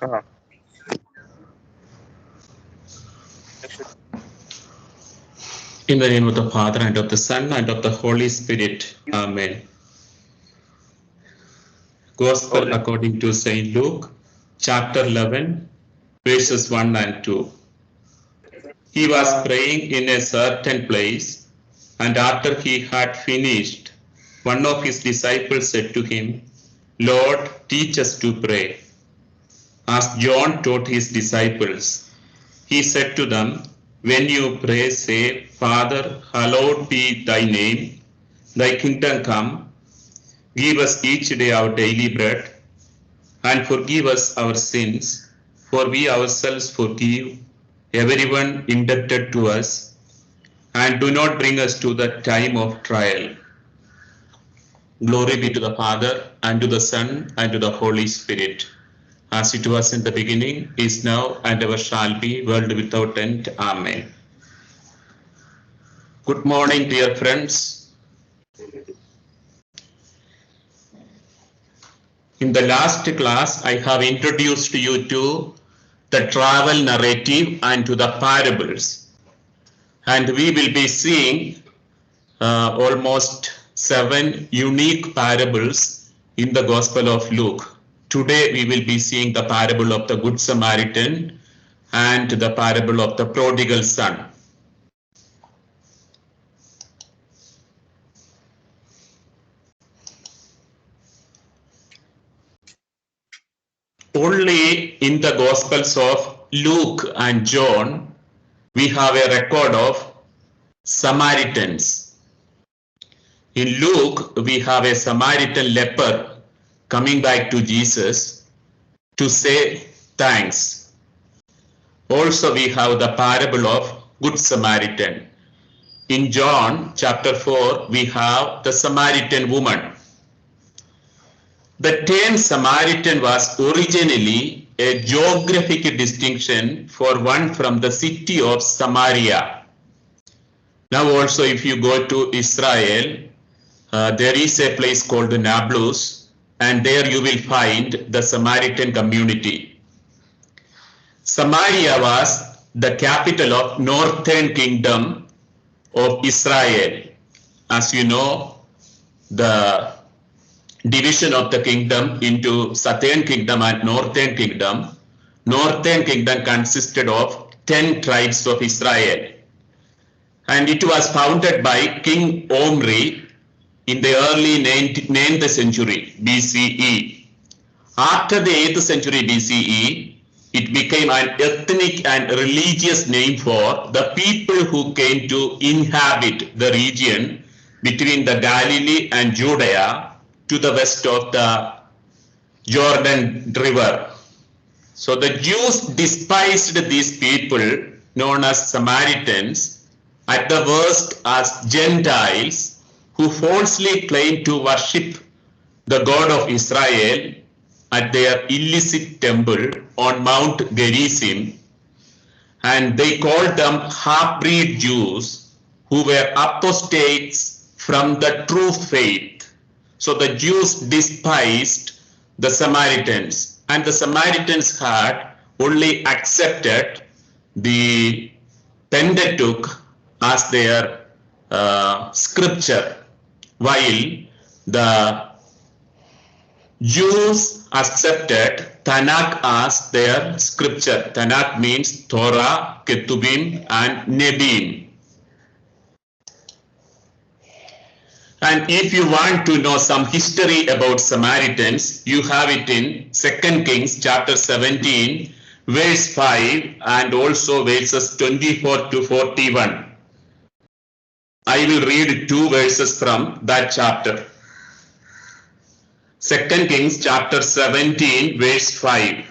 Ah, In the name of the Father, and of the Son, and of the Holy Spirit. Amen. Gospel Holy. according to St. Luke, chapter 11, verses 1 and 2. He was praying in a certain place, and after he had finished, one of his disciples said to him, Lord, teach us to pray, as John taught his disciples. He said to them, when you pray, say, Father, hallowed be thy name, thy kingdom come, give us each day our daily bread, and forgive us our sins, for we ourselves forgive everyone indebted to us, and do not bring us to the time of trial. Glory be to the Father, and to the Son, and to the Holy Spirit, as it was in the beginning, is now, and ever shall be, world without end. Amen. Good morning, dear friends. In the last class, I have introduced you to the travel narrative and to the parables. And we will be seeing almost 7 unique parables in the Gospel of Luke. Today we will be seeing the parable of the Good Samaritan and the parable of the prodigal son. Only in the Gospels of Luke and John we have a record of Samaritans. In Luke, we have a Samaritan leper coming back to Jesus to say thanks. Also, we have the parable of Good Samaritan. In John chapter 4, we have the Samaritan woman. The term Samaritan was originally a geographic distinction for one from the city of Samaria. Now also, if you go to Israel, there is a place called Nablus, and there you will find the Samaritan community. Samaria was the capital of northern kingdom of Israel. As you know, the division of the kingdom into southern kingdom and northern kingdom. Northern kingdom consisted of 10 tribes of Israel, and it was founded by King Omri in the early 9th century BCE. After the 8th century BCE, it became an ethnic and religious name for the people who came to inhabit the region between the Galilee and Judea to the west of the Jordan River. So the Jews despised these people known as Samaritans, at the worst as Gentiles, who falsely claimed to worship the God of Israel at their illicit temple on Mount Gerizim, and they called them half-breed Jews who were apostates from the true faith. So the Jews despised the Samaritans, and the Samaritans had only accepted the Pentateuch as their scripture, while the Jews accepted Tanakh as their scripture. Tanakh means Torah, Ketubim, and Nebim. And if you want to know some history about Samaritans, you have it in 2 Kings chapter 17, verse 5, and also verses 24 to 41. I will read 2 verses from that chapter. 2 Kings chapter 17, verse 5.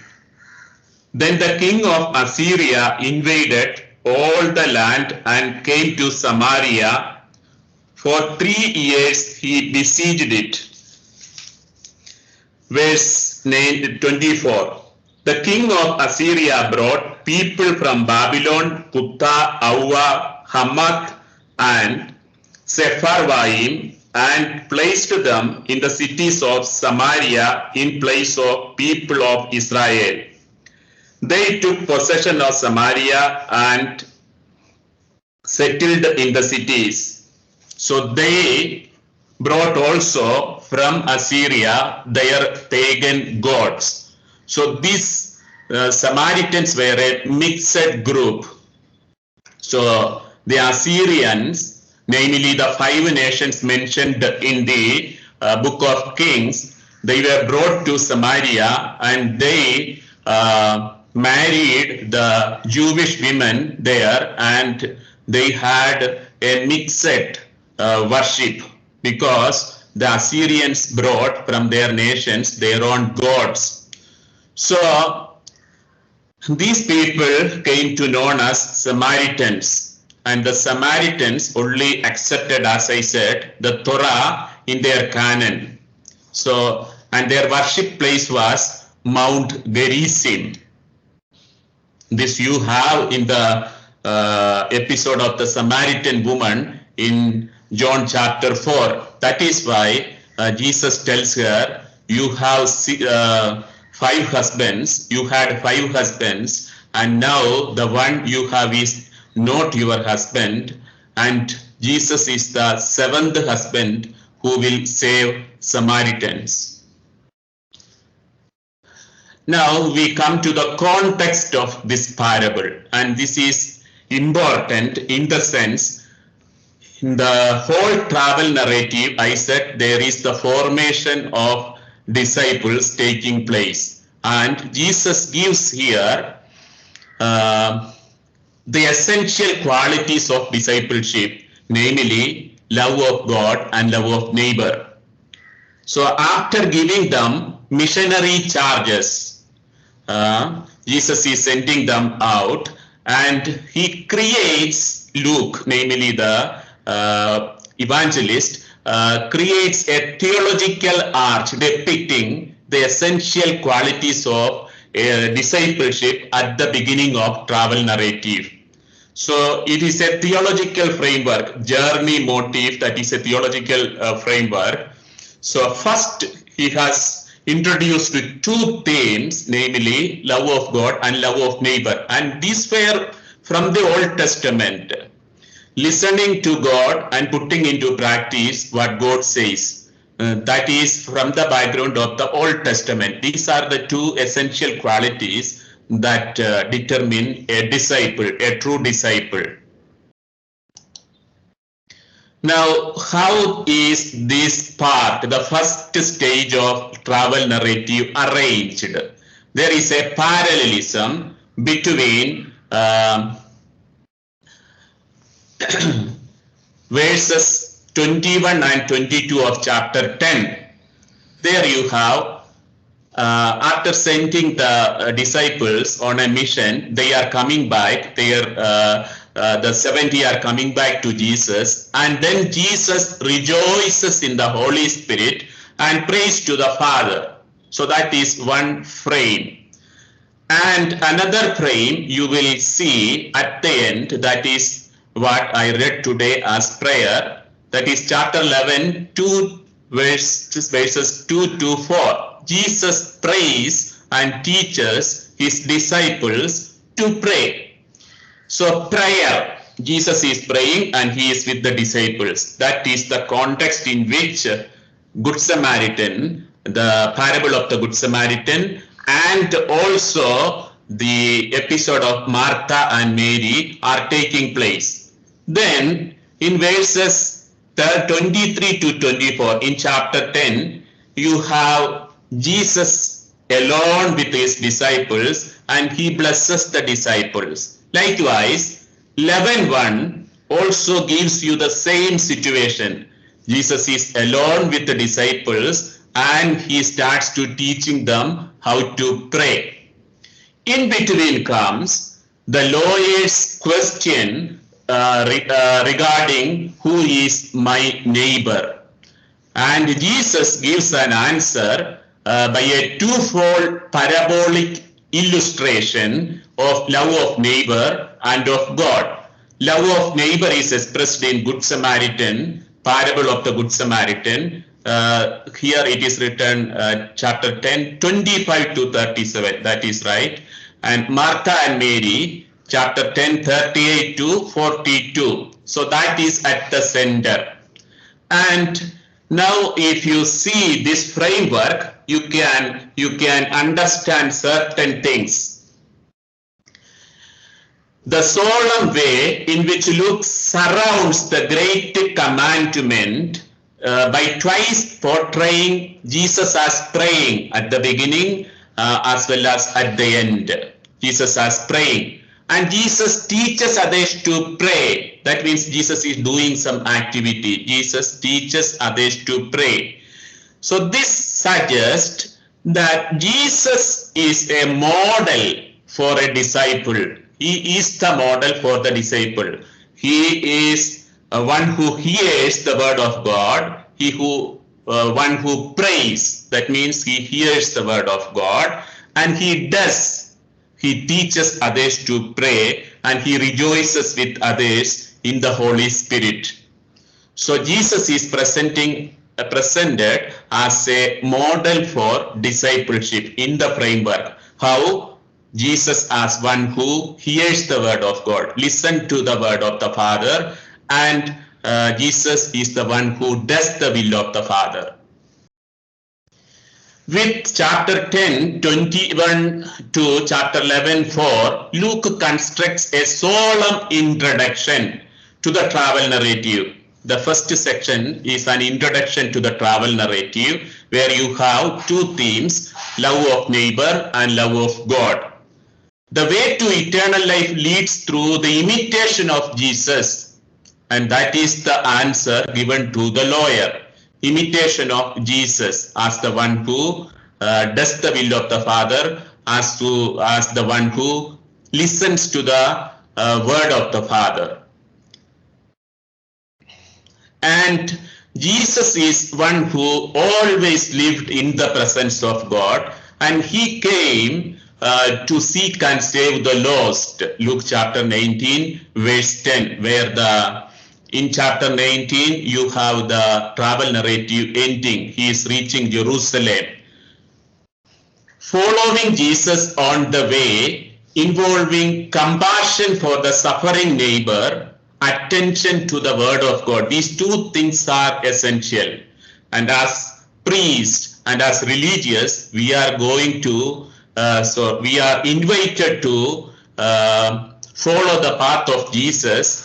Then the king of Assyria invaded all the land and came to Samaria. For 3 years he besieged it. Verse 24. The king of Assyria brought people from Babylon, Kutha, Awa, Hamath, and Sepharvaim, and placed them in the cities of Samaria in place of people of Israel. They took possession of Samaria and settled in the cities. So they brought also from Assyria their pagan gods. So these Samaritans were a mixed group. So the Assyrians, namely the 5 nations mentioned in the book of Kings, they were brought to Samaria and they married the Jewish women there, and they had a mixed worship because the Assyrians brought from their nations their own gods. So these people came to known as Samaritans, and the Samaritans only accepted, as I said, the Torah in their canon. So, and their worship place was Mount Gerizim. This you have in the episode of the Samaritan woman in John chapter 4. That is why Jesus tells her, you have 5 husbands, you had 5 husbands, and now the one you have is not your husband, and Jesus is the 7th husband who will save Samaritans. Now we come to the context of this parable, and this is important in the sense, in the whole travel narrative, I said there is the formation of disciples taking place, and Jesus gives here the essential qualities of discipleship, namely love of God and love of neighbor. So after giving them missionary charges, Jesus is sending them out, and he creates, Luke, namely the evangelist, creates a theological arch depicting the essential qualities of discipleship at the beginning of travel narrative. So it is a theological framework, journey motif, that is a theological framework. So first he has introduced 2 themes, namely love of God and love of neighbor, and these were from the Old Testament. Listening to God and putting into practice what God says. That is from the background of the Old Testament. These are the 2 essential qualities that determine a disciple, a true disciple. Now, how is this part, the first stage of travel narrative, arranged? There is a parallelism between verses 21 and 22 of chapter 10. There you have, after sending the disciples on a mission, they are coming back, the 70 are coming back to Jesus, and then Jesus rejoices in the Holy Spirit and prays to the Father. So that is one frame. And another frame you will see at the end, that is what I read today as prayer, that is chapter 11, verses 2 to 4. Jesus prays and teaches his disciples to pray. So prayer, Jesus is praying and he is with the disciples. That is the context in which Good Samaritan, the parable of the Good Samaritan, and also the episode of Martha and Mary are taking place. Then in verses 23 to 24 in chapter 10, you have Jesus alone with his disciples and he blesses the disciples. Likewise, 11:1 also gives you the same situation. Jesus is alone with the disciples and he starts to teaching them how to pray. In between comes the lawyer's question regarding who is my neighbor. And Jesus gives an answer by a 2-fold parabolic illustration of love of neighbor and of God. Love of neighbor is expressed in Good Samaritan, parable of the Good Samaritan. Here it is written chapter 10, 25 to 37, that is right. and Martha and Mary, chapter 10, 38 to 42. So that is at the center. And now if you see this framework, you can understand certain things. The solemn way in which Luke surrounds the great commandment by twice portraying Jesus as praying at the beginning as well as at the end. Jesus as praying. And Jesus teaches others to pray. That means Jesus is doing some activity. Jesus teaches others to pray. So this suggests that Jesus is a model for a disciple. He is the model for the disciple. He is one who hears the word of God. One who prays. That means he hears the word of God and he does. He teaches others to pray and he rejoices with others in the Holy Spirit. So Jesus is presented as a model for discipleship in the framework. How? Jesus as one who hears the word of God, listen to the word of the Father, and Jesus is the one who does the will of the Father. With chapter 10, 21 to chapter 11, 4, Luke constructs a solemn introduction to the travel narrative. The first section is an introduction to the travel narrative where you have two themes, love of neighbor and love of God. The way to eternal life leads through the imitation of Jesus, and that is the answer given to the lawyer. Imitation of Jesus as the one who does the will of the Father, as the one who listens to the word of the Father. And Jesus is one who always lived in the presence of God, and he came to seek and save the lost. Luke chapter 19 verse 10, where in chapter 19 you have the travel narrative ending. He is reaching Jerusalem. Following Jesus on the way, involving compassion for the suffering neighbor, attention to the word of God. These two things are essential. And as priests and as religious, we are going to we are invited to follow the path of Jesus,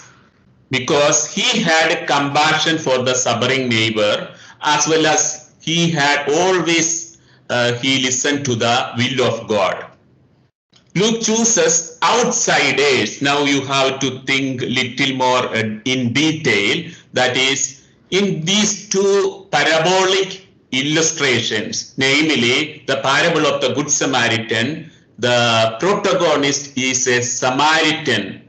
because he had compassion for the suffering neighbor, as well as he had always he listened to the will of God. Luke chooses outsiders. Now you have to think little more in detail. That is, in these two parabolic illustrations, namely the parable of the Good Samaritan, the protagonist is a Samaritan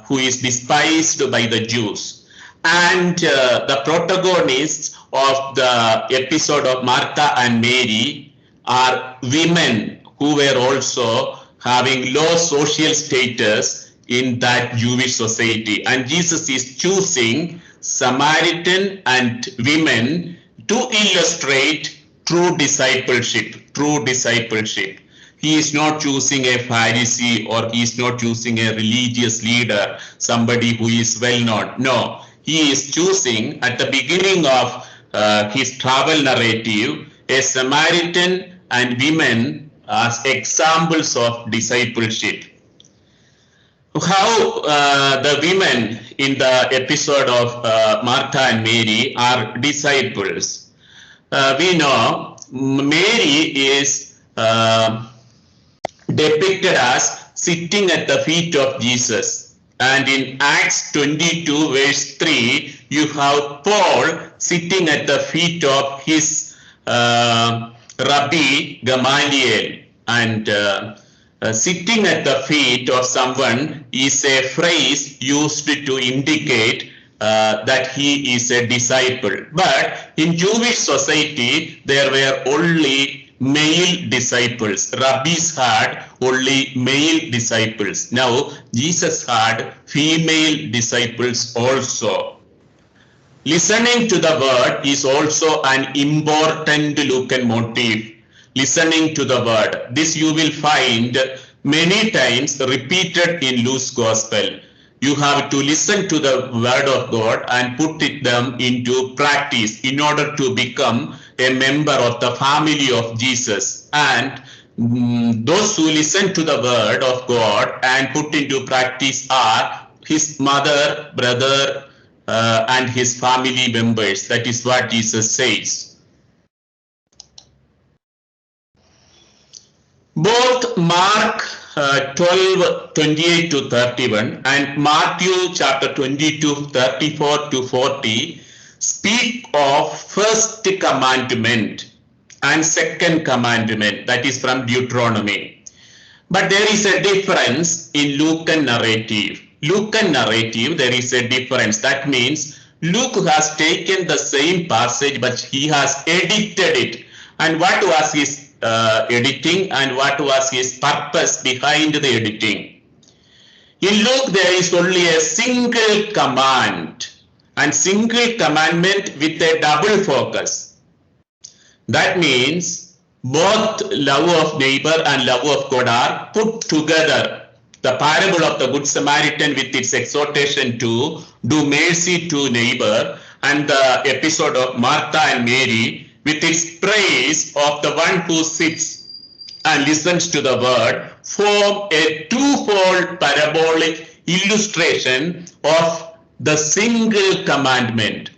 who is despised by the Jews. And the protagonists of the episode of Martha and Mary are women who were also having low social status in that Jewish society. And Jesus is choosing Samaritan and women to illustrate true discipleship. He is not choosing a Pharisee, or he is not choosing a religious leader, somebody who is well known. No, he is choosing at the beginning of his travel narrative a Samaritan and women as examples of discipleship. How the women in the episode of Martha and Mary are disciples. We know Mary is depicted as sitting at the feet of Jesus. And in Acts 22 verse 3, you have Paul sitting at the feet of his Rabbi Gamaliel. And sitting at the feet of someone is a phrase used to indicate that he is a disciple. But in Jewish society, there were only male disciples. Rabbis had only male disciples. Now, Jesus had female disciples also. Listening to the word is also an important Lucan motif. Listening to the word. This you will find many times repeated in Luke's Gospel. You have to listen to the word of God and put them into practice in order to become a member of the family of Jesus. And those who listen to the word of God and put into practice are his mother, brother, and his family members. That is what Jesus says. Both Mark 12:28 to 31 and Matthew chapter 22 34 to 40 speak of first commandment and second commandment, that is from Deuteronomy. But there is a difference in Lucan narrative. Lucan narrative, there is a difference. That means Luke has taken the same passage, but he has edited it. And what was his editing and what was his purpose behind the editing? In Luke, there is only a single command and single commandment with a double focus. That means both love of neighbor and love of God are put together. The parable of the Good Samaritan with its exhortation to do mercy to neighbor, and the episode of Martha and Mary with its praise of the one who sits and listens to the word, form a twofold parabolic illustration of the single commandment.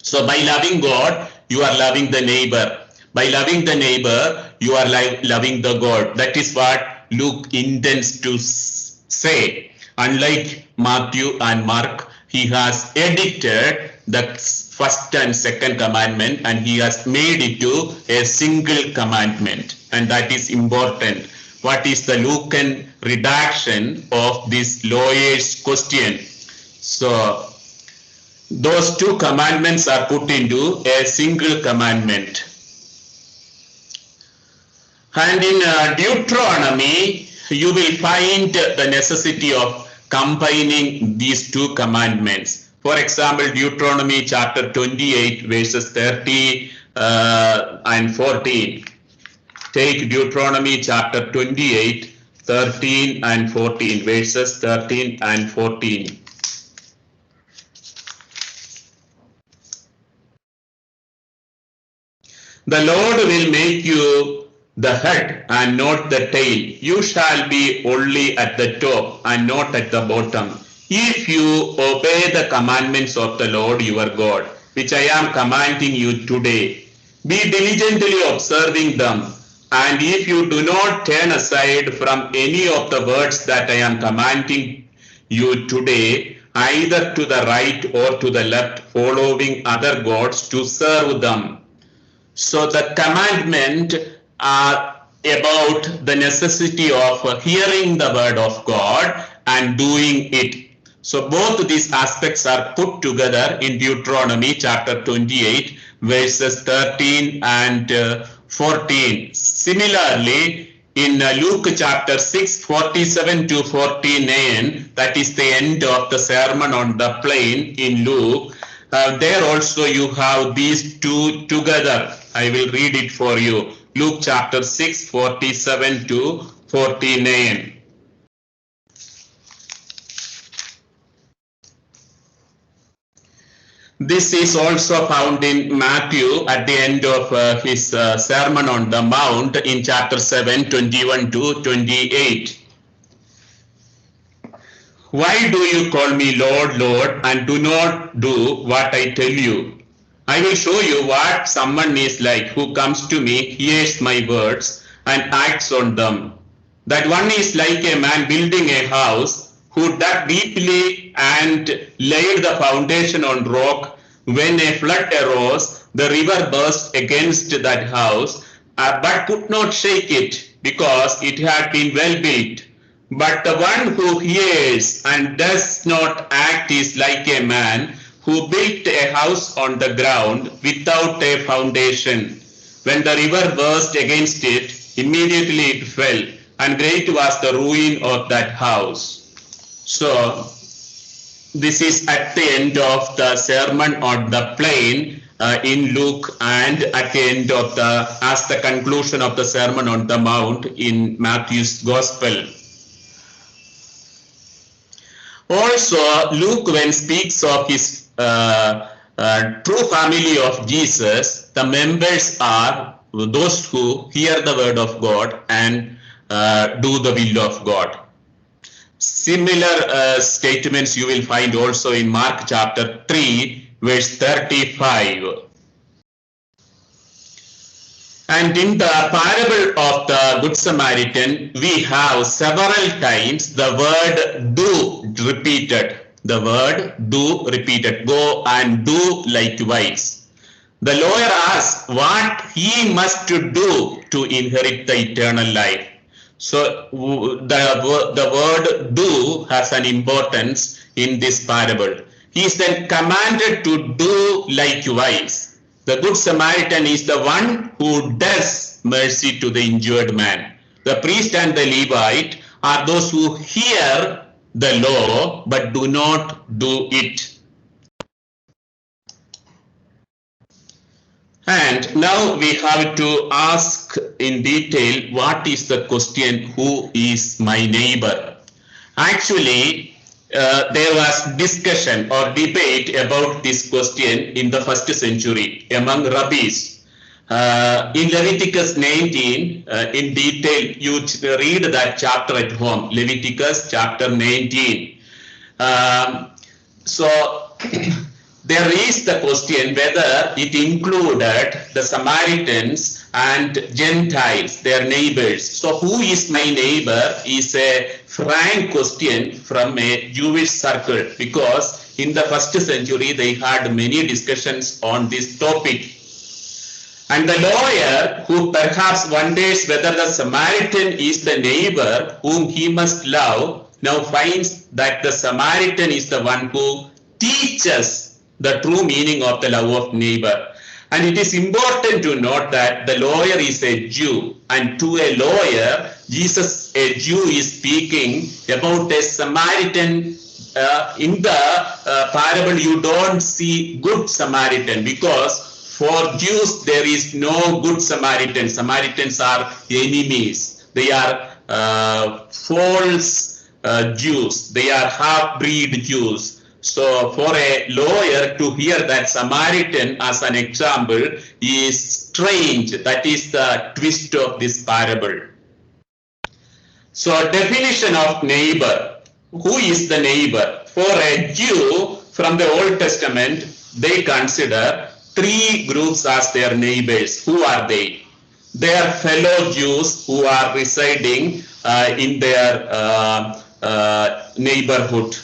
So by loving God, you are loving the neighbor. By loving the neighbor, you are loving the God. That is what Luke intends to say. Unlike Matthew and Mark, he has edited the first and second commandment and he has made it to a single commandment. And that is important. What is the Lucan redaction of this lawyer's question? So those two commandments are put into a single commandment. And in Deuteronomy, you will find the necessity of combining these two commandments. For example, Deuteronomy chapter 28, verses 30 and 14. Take Deuteronomy chapter 28, 13 and 14, verses 13 and 14. The Lord will make you the head and not the tail. You shall be only at the top and not at the bottom, if you obey the commandments of the Lord your God, which I am commanding you today. Be diligently observing them, and if you do not turn aside from any of the words that I am commanding you today, either to the right or to the left, following other gods to serve them. So the commandment are about the necessity of hearing the word of God and doing it. So both these aspects are put together in Deuteronomy chapter 28, verses 13 and 14. Similarly, in Luke chapter 6, 47 to 49, that is the end of the Sermon on the Plain in Luke, there also you have these two together. I will read it for you. Luke chapter 6, 47 to 49. This is also found in Matthew at the end of his Sermon on the Mount in chapter 7, 21 to 28. Why do you call me Lord, Lord, and do not do what I tell you? I will show you what someone is like who comes to me, hears my words, and acts on them. That one is like a man building a house who dug deeply and laid the foundation on rock. When a flood arose, the river burst against that house, but could not shake it because it had been well built. But the one who hears and does not act is like a man who built a house on the ground without a foundation. When the river burst against it, immediately it fell, and great was the ruin of that house. So, this is at the end of the Sermon on the Plain, in Luke, and at the end of as the conclusion of the Sermon on the Mount in Matthew's Gospel. Also, Luke, when speaks of his true family of Jesus, the members are those who hear the word of God and do the will of God. Similar statements you will find also in Mark chapter 3, verse 35. And in the parable of the Good Samaritan, we have several times the word do repeated. The word do repeated. Go and do likewise. The lawyer asks what he must do to inherit the eternal life. So the word do has an importance in this parable. He is then commanded to do likewise. The Good Samaritan is the one who does mercy to the injured man. The priest and the Levite are those who hear the law but do not do it. And now we have to ask in detail, what is the question, who is my neighbor? Actually, there was discussion or debate about this question in the first century among rabbis. In Leviticus 19, in detail, you read that chapter at home, Leviticus chapter 19. So there is the question whether it included the Samaritans and Gentiles, their neighbors. So who is my neighbor is a frank question from a Jewish circle, because in the first century they had many discussions on this topic. And the lawyer, who perhaps wonders whether the Samaritan is the neighbor whom he must love, now finds that the Samaritan is the one who teaches the true meaning of the love of neighbor. And it is important to note that the lawyer is a Jew, and to a lawyer, Jesus, a Jew, is speaking about a Samaritan. In the parable, you don't see good Samaritan, because for Jews there is no good Samaritan. Samaritans are enemies. They are false Jews. They are half-breed Jews. So for a lawyer to hear that Samaritan as an example is strange. That is the twist of this parable. So definition of neighbor. Who is the neighbor? For a Jew from the Old Testament, they consider three groups as their neighbors. Who are they? They are fellow Jews who are residing in their neighborhood.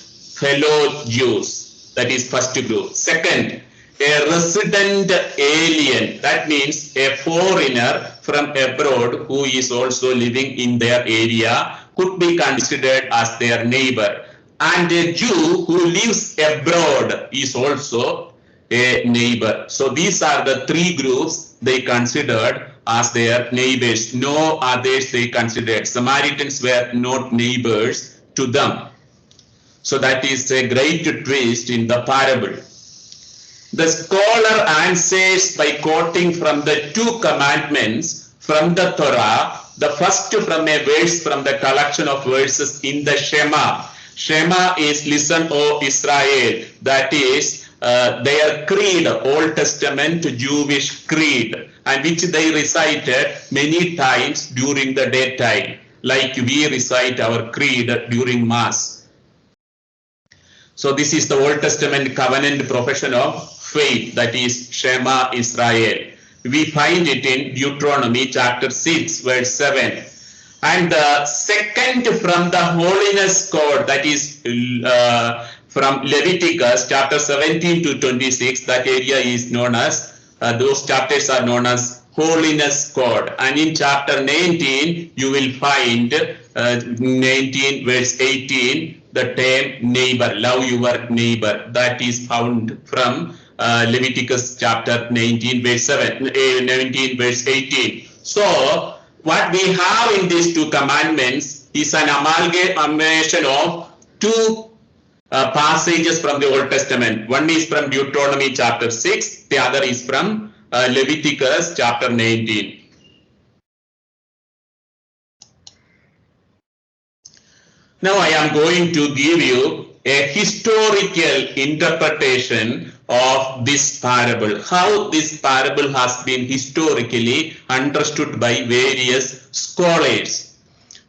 Fellow Jews, that is first group. Second, a resident alien, that means a foreigner from abroad who is also living in their area, could be considered as their neighbor. And a Jew who lives abroad is also a neighbor. So these are the three groups they considered as their neighbors. No others they considered. Samaritans were not neighbors to them. So that is a great twist in the parable. The scholar answers by quoting from the two commandments from the Torah, the first from a verse from the collection of verses in the Shema. Shema is listen, O Israel. That is their creed, Old Testament Jewish creed, and which they recited many times during the daytime, like we recite our creed during Mass. So this is the Old Testament covenant profession of faith, that is Shema Israel. We find it in Deuteronomy chapter 6, verse 7. And the second from the holiness code, that is from Leviticus chapter 17 to 26, that area is known as, those chapters are known as holiness code. And in chapter 19, you will find 19 verse 18, the term neighbor, love your neighbor, that is found from Leviticus chapter 19 verse 19 verse 18. So what we have in these two commandments is an amalgamation of two passages from the Old Testament. One is from Deuteronomy chapter 6, the other is from Leviticus chapter 19. Now I am going to give you a historical interpretation of this parable, how this parable has been historically understood by various scholars.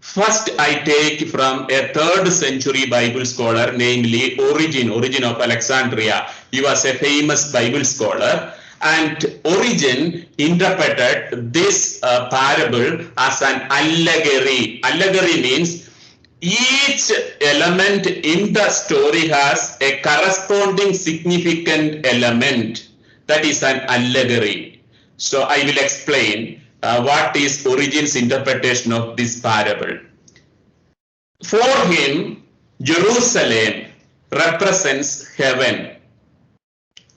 First, I take from a 3rd century Bible scholar, namely Origen of Alexandria. He was a famous Bible scholar, and Origen interpreted this parable as an allegory. Allegory means each element in the story has a corresponding significant element. That is an allegory. So I will explain what is Origen's interpretation of this parable. For him, Jerusalem represents heaven.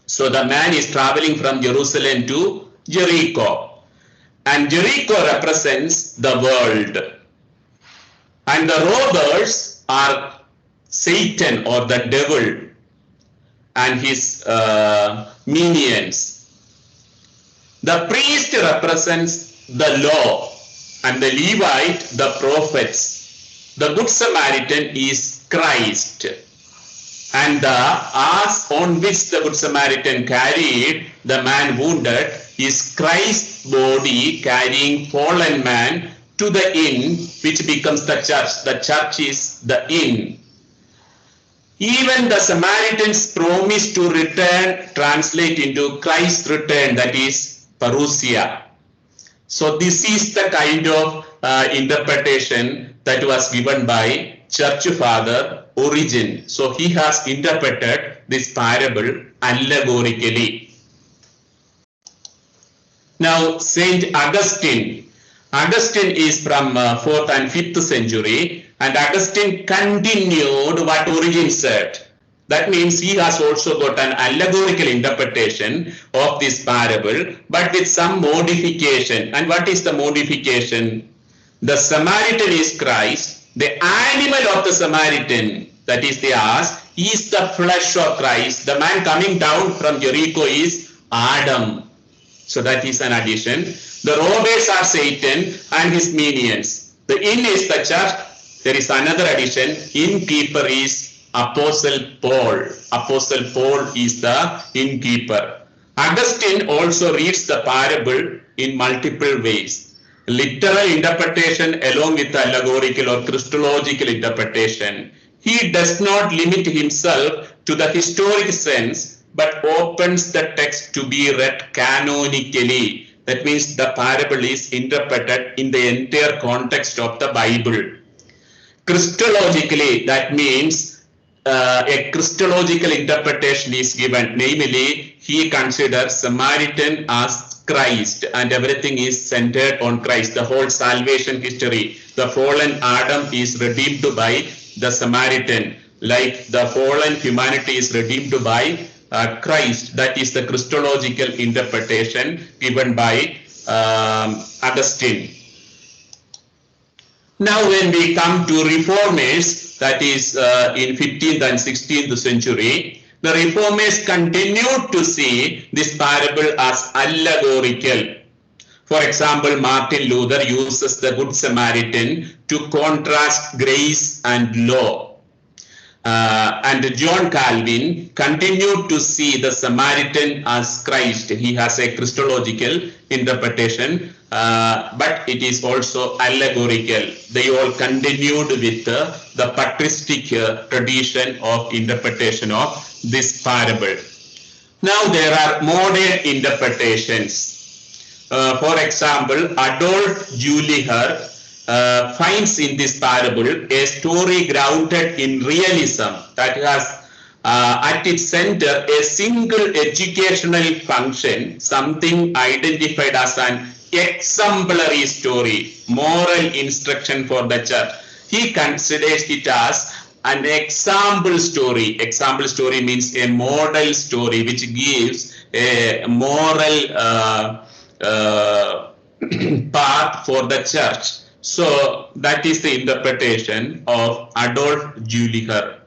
So the man is traveling from Jerusalem to Jericho, and Jericho represents the world. And the robbers are Satan or the devil and his minions. The priest represents the law, and the Levite the prophets. The Good Samaritan is Christ, and the ass on which the Good Samaritan carried the man wounded is Christ's body carrying fallen man to the inn, which becomes the church. The church is the inn. Even the Samaritan's promise to return translate into Christ's return, that is parousia. So this is the kind of interpretation that was given by Church Father Origen. So he has interpreted this parable allegorically. Now Saint Augustine is from 4th and 5th century, and Augustine continued what Origen said. That means he has also got an allegorical interpretation of this parable, but with some modification. And what is the modification? The Samaritan is Christ. The animal of the Samaritan, that is the ass, is the flesh of Christ. The man coming down from Jericho is Adam. So that is an addition. The robbers are Satan and his minions. The inn is the church. There is another addition. Innkeeper is Apostle Paul. Apostle Paul is the innkeeper. Augustine also reads the parable in multiple ways. Literal interpretation along with allegorical or Christological interpretation. He does not limit himself to the historic sense, but opens the text to be read canonically. That means the parable is interpreted in the entire context of the Bible. Christologically, that means a Christological interpretation is given. Namely, he considers Samaritan as Christ, and everything is centered on Christ. The whole salvation history. The fallen Adam is redeemed by the Samaritan, like the fallen humanity is redeemed by Christ. That is the Christological interpretation given by Augustine. Now when we come to reformers, that is in 15th and 16th century, the reformers continued to see this parable as allegorical. For example, Martin Luther uses the Good Samaritan to contrast grace and law. And John Calvin continued to see the Samaritan as Christ. He has a Christological interpretation, but it is also allegorical. They all continued with the patristic tradition of interpretation of this parable. Now there are modern interpretations. For example, Adolf Juliher finds in this parable a story grounded in realism that has at its center a single educational function, something identified as an exemplary story, moral instruction for the church. He considers it as an example story. Example story means a model story which gives a moral path for the church. So that is the interpretation of Adolf Juliher.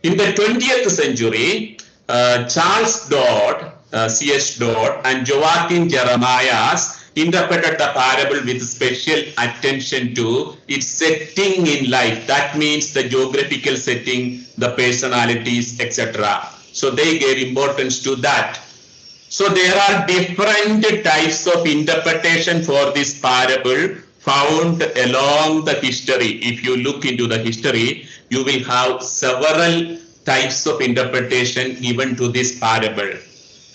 In the 20th century, Charles Dodd, C.H. Dodd, and Joaquin Jeremias interpreted the parable with special attention to its setting in life. That means the geographical setting, the personalities, etc. So they gave importance to that. So there are different types of interpretation for this parable found along the history. If you look into the history, you will have several types of interpretation given to this parable.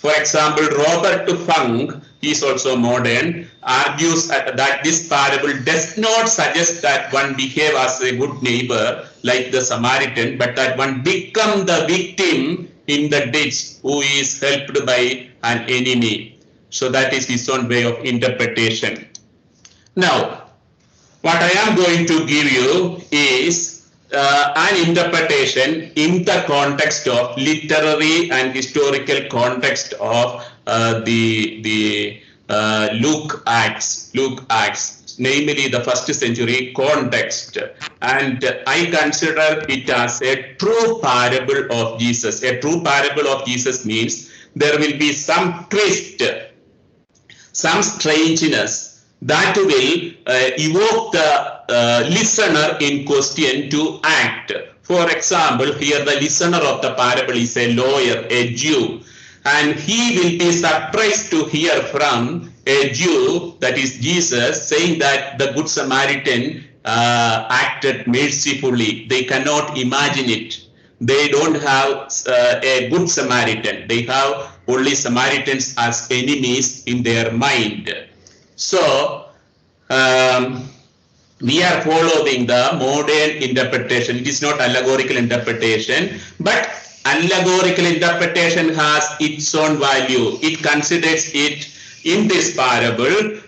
For example, Robert Funk, he is also modern, argues that this parable does not suggest that one behave as a good neighbor like the Samaritan, but that one become the victim in the ditch who is helped by an enemy. So that is his own way of interpretation. Now, what I am going to give you is an interpretation in the context of literary and historical context of the Luke Acts, namely the first century context. And I consider it as a true parable of Jesus. A true parable of Jesus means there will be some twist, some strangeness that will evoke the listener in question to act. For example, here the listener of the parable is a lawyer, a Jew, and he will be surprised to hear from a Jew, that is Jesus, saying that the Good Samaritan acted mercifully. They cannot imagine it. They don't have a Good Samaritan. They have only Samaritans as enemies in their mind. So, we are following the modern interpretation. It is not allegorical interpretation, but allegorical interpretation has its own value. It considers it in this parable.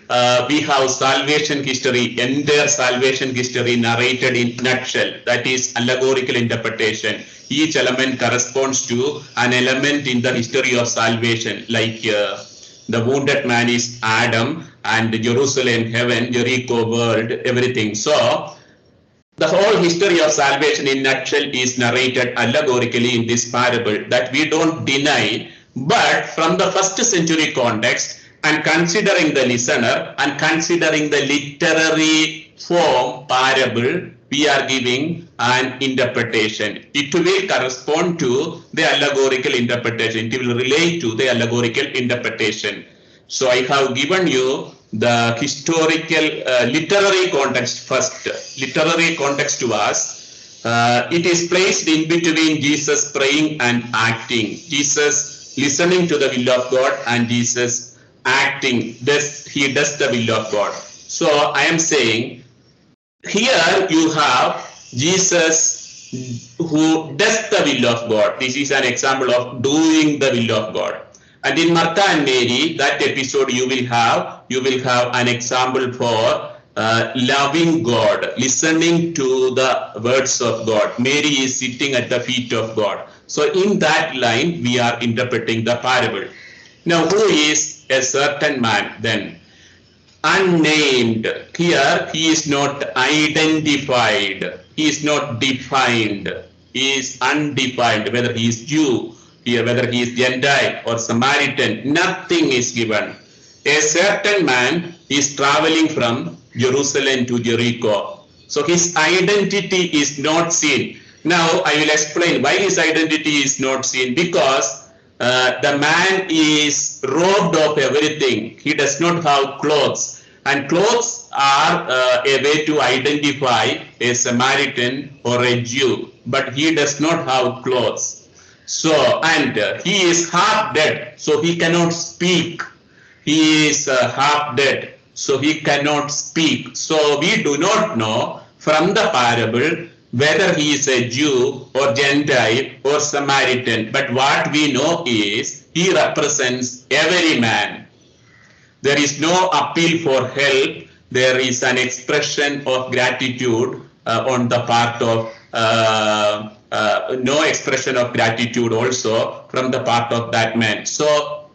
We have salvation history, entire salvation history narrated in nutshell. That is allegorical interpretation. Each element corresponds to an element in the history of salvation, like the wounded man is Adam, and Jerusalem, heaven, Jericho, world, everything. So the whole history of salvation in nutshell is narrated allegorically in this parable, that we don't deny. But from the first century context, and considering the listener and considering the literary form parable, we are giving an interpretation. It will correspond to the allegorical interpretation. It will relate to the allegorical interpretation. So I have given you the historical literary context first. Literary context to us, it is placed in between Jesus praying and acting. Jesus listening to the will of God and Jesus acting. He does the will of God. So I am saying here you have Jesus who does the will of God. This is an example of doing the will of God. And in Martha and Mary, that episode you will have an example for loving God, listening to the words of God. Mary is sitting at the feet of God. So in that line, we are interpreting the parable. Now, who is a certain man then? Unnamed. Here, he is not identified. He is not defined. He is undefined, whether he is Jew, here, whether he is Gentile or Samaritan, nothing is given. A certain man is traveling from Jerusalem to Jericho. So his identity is not seen. Now I will explain why his identity is not seen. Because the man is robbed of everything. He does not have clothes. And clothes are a way to identify a Samaritan or a Jew. But he does not have clothes. So, and he is half dead, so he cannot speak. He is half dead, so he cannot speak. So we do not know from the parable whether he is a Jew or Gentile or Samaritan. But what we know is he represents every man. There is no appeal for help. There is an expression of gratitude on the part of no expression of gratitude also from the part of that man. So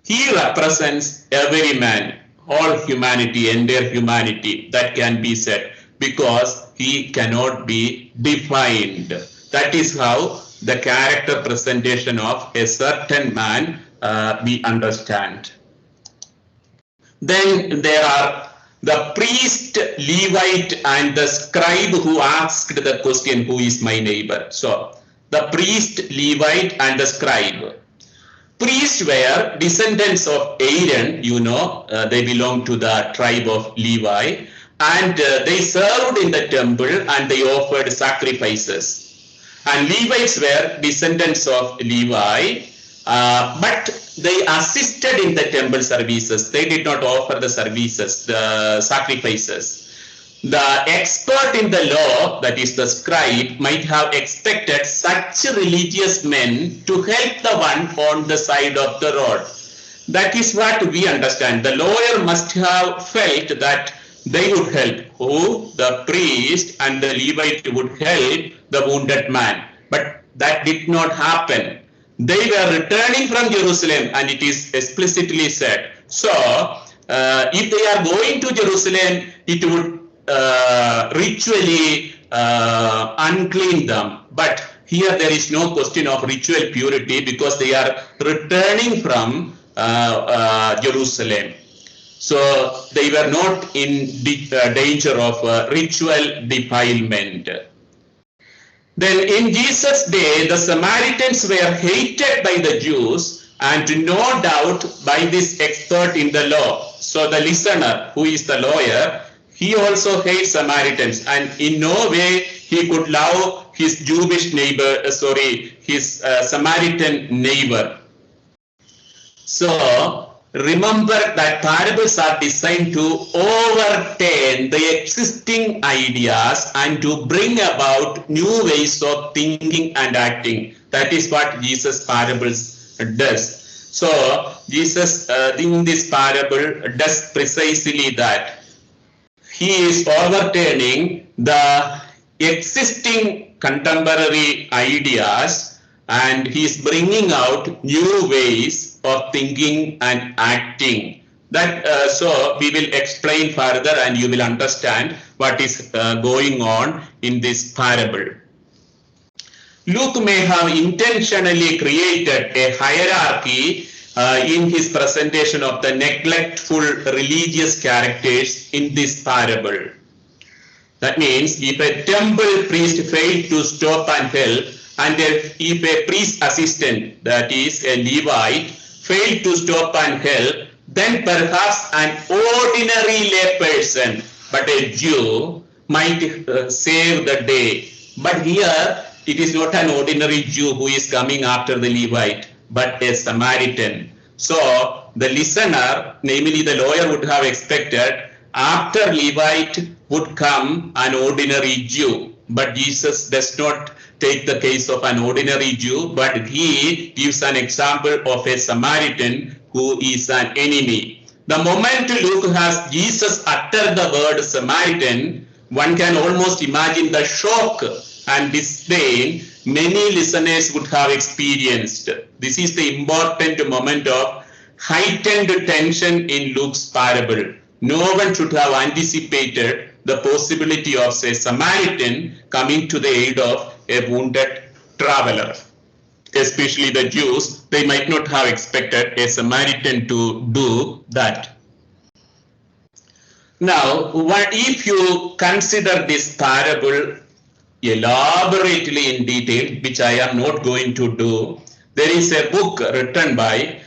he represents every man, all humanity, entire humanity, that can be said, because he cannot be defined. That is how the character presentation of a certain man we understand. Then there are the priest, Levite, and the scribe who asked the question, who is my neighbor? So the priest, Levite, and the scribe. Priests were descendants of Aaron, you know, they belong to the tribe of Levi, and they served in the temple and they offered sacrifices. And Levites were descendants of Levi, but they assisted in the temple services. They did not offer the services, the sacrifices. The expert in the law, that is the scribe, might have expected such religious men to help the one on the side of the road. That is what we understand. The lawyer must have felt that they would help. Who? The priest and the Levite would help the wounded man. But that did not happen. They were returning from Jerusalem, and it is explicitly said. So, if they are going to Jerusalem, it would ritually unclean them. But here there is no question of ritual purity because they are returning from Jerusalem. So they were not in danger of ritual defilement. Then in Jesus' day, the Samaritans were hated by the Jews and no doubt by this expert in the law. So the listener, who is the lawyer, he also hates Samaritans, and in no way he could love his Jewish neighbor, his Samaritan neighbor. So remember that parables are designed to overturn the existing ideas and to bring about new ways of thinking and acting. That is what Jesus' parables does. So Jesus in this parable does precisely that. He is overturning the existing contemporary ideas and he is bringing out new ways of thinking and acting. That so we will explain further and you will understand what is going on in this parable. Luke may have intentionally created a hierarchy in his presentation of the neglectful religious characters in this parable. That means if a temple priest failed to stop and help, and if a priest assistant, that is a Levite, failed to stop and help, then perhaps an ordinary lay person, but a Jew, might save the day. But here, it is not an ordinary Jew who is coming after the Levite, but a Samaritan. So the listener, namely the lawyer, would have expected after Levite would come an ordinary Jew. But Jesus does not take the case of an ordinary Jew, but he gives an example of a Samaritan who is an enemy. The moment Luke has Jesus utter the word Samaritan, one can almost imagine the shock and disdain many listeners would have experienced. This is the important moment of heightened tension in Luke's parable. No one should have anticipated the possibility of a Samaritan coming to the aid of a wounded traveler. Especially the Jews, they might not have expected a Samaritan to do that. Now, if you consider this parable elaborately in detail, which I am not going to do, there is a book written by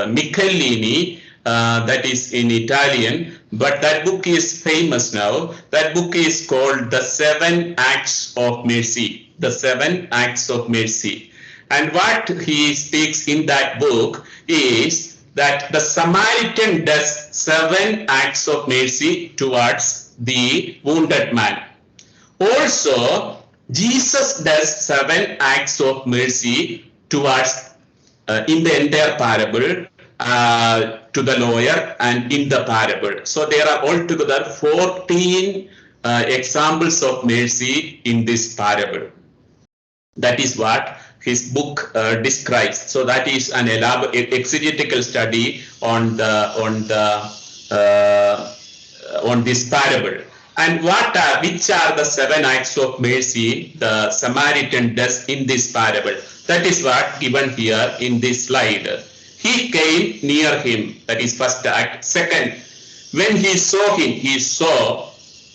Michelini, that is in Italian, but that book is famous now. That book is called The Seven Acts of Mercy. The Seven Acts of Mercy. And what he speaks in that book is that the Samaritan does 7 acts of mercy towards the wounded man. Also, Jesus does 7 acts of mercy towards, in the entire parable, to the lawyer and in the parable. So there are altogether 14 examples of mercy in this parable. That is what his book describes. So that is an elaborate exegetical study on this parable. And which are the 7 acts of mercy the Samaritan does in this parable? That is what given here in this slide. He came near him, that is first act. Second, when he saw him, he saw.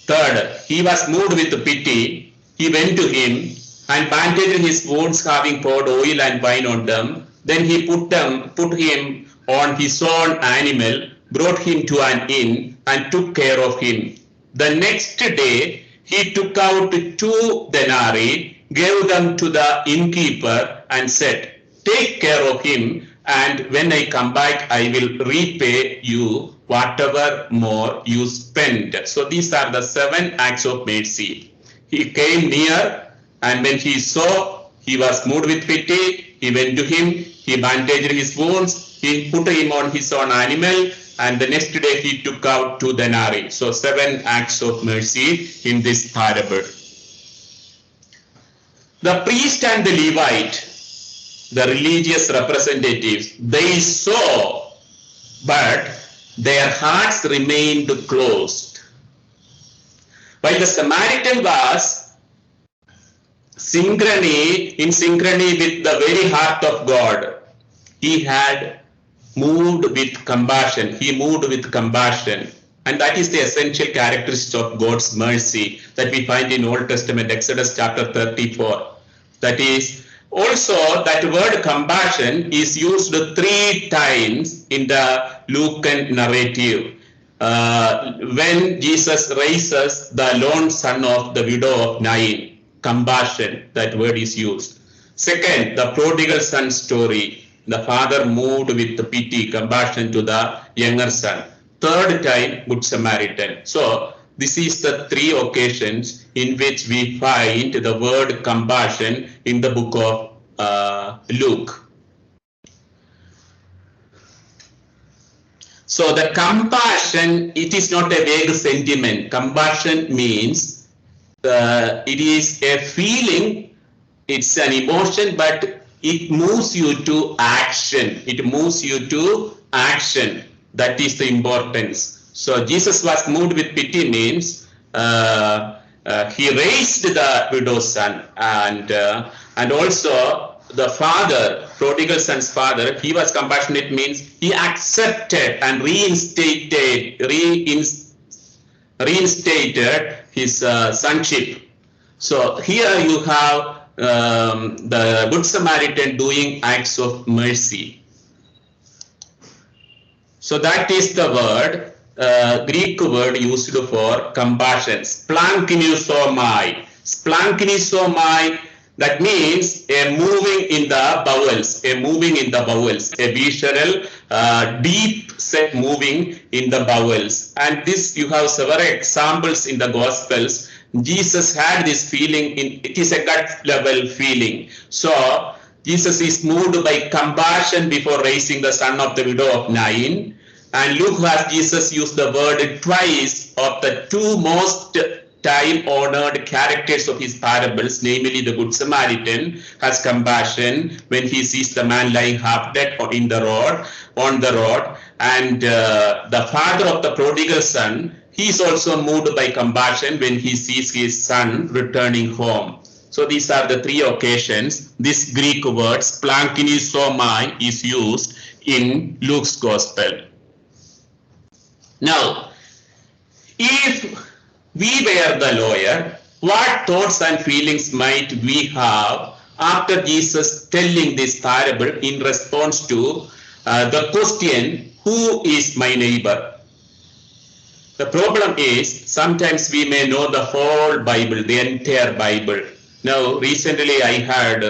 Third, he was moved with pity. He went to him and bandaged his wounds, having poured oil and wine on them. Then he put him on his own animal, brought him to an inn, and took care of him. The next day, he took out 2 denarii, gave them to the innkeeper, and said, "Take care of him, and when I come back, I will repay you whatever more you spend." So these are the 7 acts of mercy. He came near, and when he saw, he was moved with pity. He went to him, he bandaged his wounds, he put him on his own animal, and the next day he took out 2 denarii. So 7 acts of mercy in this parable. The priest and the Levite, the religious representatives, they saw, but their hearts remained closed. While the Samaritan was in synchrony with the very heart of God, he had moved with compassion. He moved with compassion. And that is the essential characteristic of God's mercy that we find in Old Testament, Exodus chapter 34. That is, also that word compassion is used 3 times in the Lucan narrative. When Jesus raises the lone son of the widow of Nain, compassion, that word is used. Second, the prodigal son story. The father moved with pity, compassion to the younger son. Third time, Good Samaritan. So this is the 3 occasions in which we find the word compassion in the book of Luke. So the compassion, it is not a vague sentiment. Compassion means it is a feeling, it's an emotion, but it moves you to action. It moves you to action. That is the importance. So Jesus was moved with pity means he raised the widow's son, and also the father, prodigal son's father, he was compassionate means he accepted and reinstated his sonship. So here you have the Good Samaritan doing acts of mercy. So that is the word, Greek word used for compassion, splanchnizomai. Splanchnizomai, that means a moving in the bowels, a visceral, deep set moving in the bowels. And this, you have several examples in the Gospels. Jesus had this feeling, it is a gut level feeling. So Jesus is moved by compassion before raising the son of the widow of Nain. And Luke has Jesus used the word twice of the 2 most time-honored characters of his parables, namely the Good Samaritan has compassion when he sees the man lying half dead on the road, and the father of the prodigal son, he is also moved by compassion when he sees his son returning home. So these are the 3 occasions this Greek word splanchnizomai is used in Luke's Gospel. Now, if we were the lawyer, what thoughts and feelings might we have after Jesus telling this parable in response to the question, who is my neighbor? The problem is, sometimes we may know the whole Bible, the entire Bible. Now, recently I had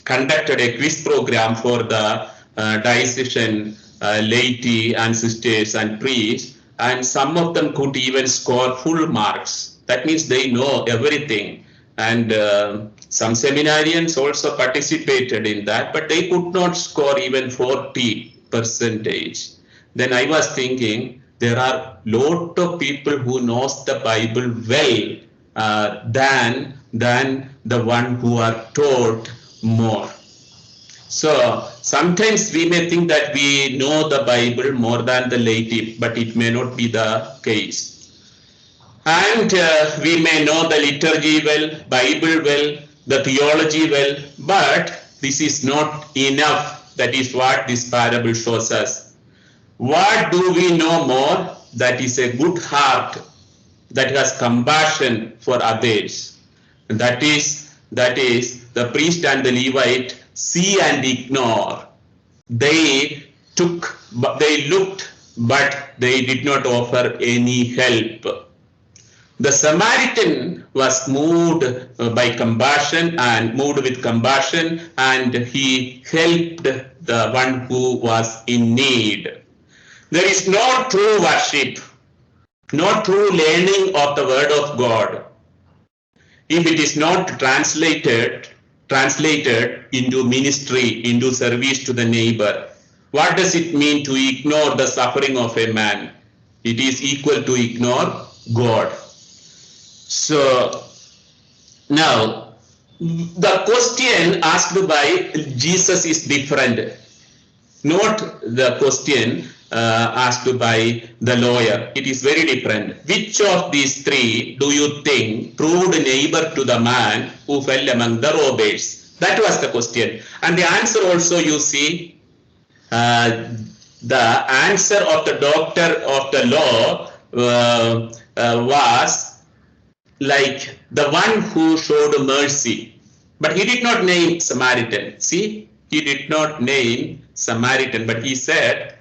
conducted a quiz program for the diocesan laity and sisters and priests, and some of them could even score full marks. That means they know everything. And some seminarians also participated in that, but they could not score even 40%. Then I was thinking, there are lot of people who knows the Bible well than the one who are taught more. So sometimes we may think that we know the Bible more than the laity, but it may not be the case. And we may know the liturgy well, Bible well, the theology well, but this is not enough. That is what this parable shows us. What do we know more? That is a good heart that has compassion for others. That is the priest and the Levite see and ignore. They looked, but they did not offer any help. The Samaritan was moved by compassion and moved with compassion, and he helped the one who was in need. There is no true worship, no true learning of the word of God if it is not translated into ministry, into service to the neighbor. What does it mean to ignore the suffering of a man? It is equal to ignore God. So now the question asked by Jesus is different, not the question asked by the lawyer. It is very different. Which of these three do you think proved neighbor to the man who fell among the robbers? That was the question. And the answer also, you see, the answer of the doctor of the law was like the one who showed mercy. But he did not name Samaritan. See, he did not name Samaritan, but he said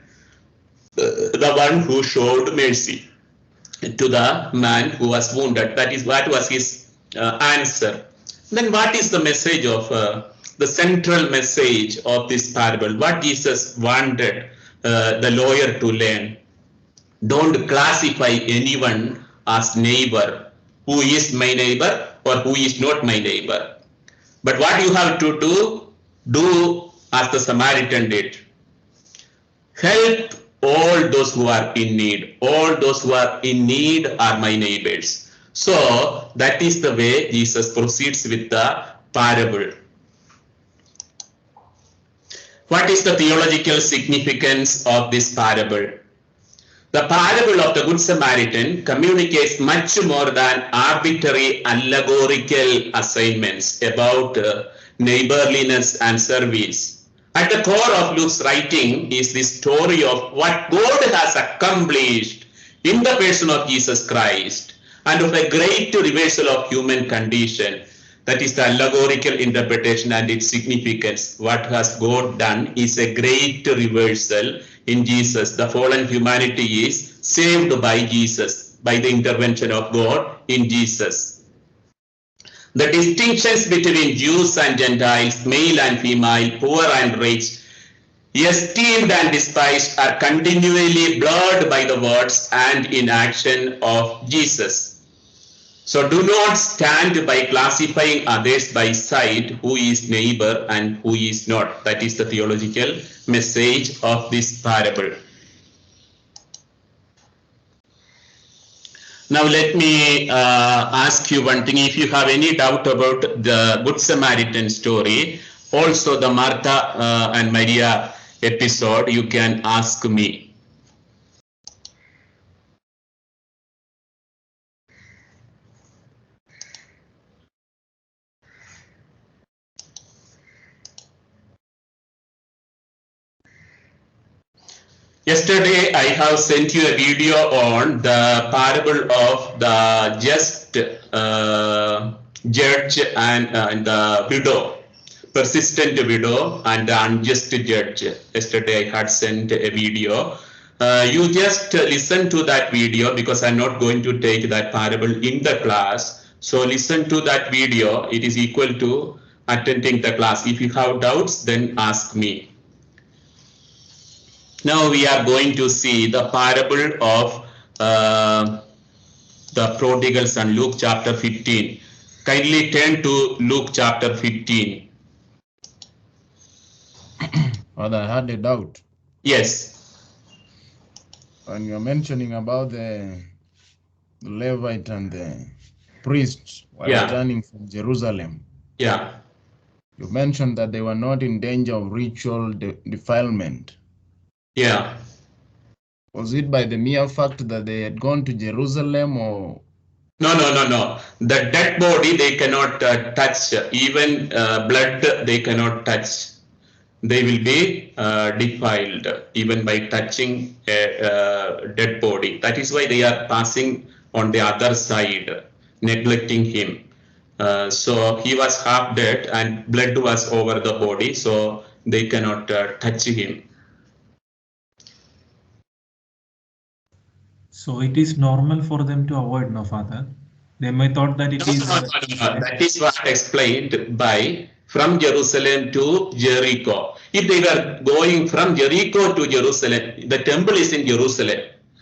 the one who showed mercy to the man who was wounded. That is what was his answer. Then what is the message of the central message of this parable? What Jesus wanted the lawyer to learn? Don't classify anyone as neighbor. Who is my neighbor or who is not my neighbor? But what you have to do as the Samaritan did. Help all those who are in need. All those who are in need are my neighbors. So that is the way Jesus proceeds with the parable. What is the theological significance of this parable? The parable of the Good Samaritan communicates much more than arbitrary allegorical assignments about neighborliness and service. At the core of Luke's writing is the story of what God has accomplished in the person of Jesus Christ and of a great reversal of human condition. That is the allegorical interpretation and its significance. What has God done is a great reversal in Jesus. The fallen humanity is saved by Jesus, by the intervention of God in Jesus. The distinctions between Jews and Gentiles, male and female, poor and rich, esteemed and despised are continually blurred by the words and inaction of Jesus. So do not stand by classifying others by sight, who is neighbor and who is not. That is the theological message of this parable. Now let me ask you one thing. If you have any doubt about the Good Samaritan story, also the Martha and Maria episode, you can ask me. Yesterday, I have sent you a video on the parable of the just judge and the widow, persistent widow and the unjust judge. Yesterday, I had sent a video. You just listen to that video because I'm not going to take that parable in the class. So listen to that video. It is equal to attending the class. If you have doubts, then ask me. Now we are going to see the parable of the prodigal son, Luke chapter 15. Kindly turn to Luke chapter 15. Father, I had a doubt. Yes. When you're mentioning about the Levite and the priests were returning from Jerusalem. Yeah. You mentioned that they were not in danger of ritual defilement. Yeah. Was it by the mere fact that they had gone to Jerusalem, or No. The dead body they cannot touch. Even blood they cannot touch. They will be defiled even by touching a dead body. That is why they are passing on the other side, neglecting him. So he was half dead and blood was over the body, so they cannot touch him. So it is normal for them to avoid, no, Father? They may thought that it is. No. That is what explained by from Jerusalem to Jericho. If they were going from Jericho to Jerusalem, the temple is in Jerusalem.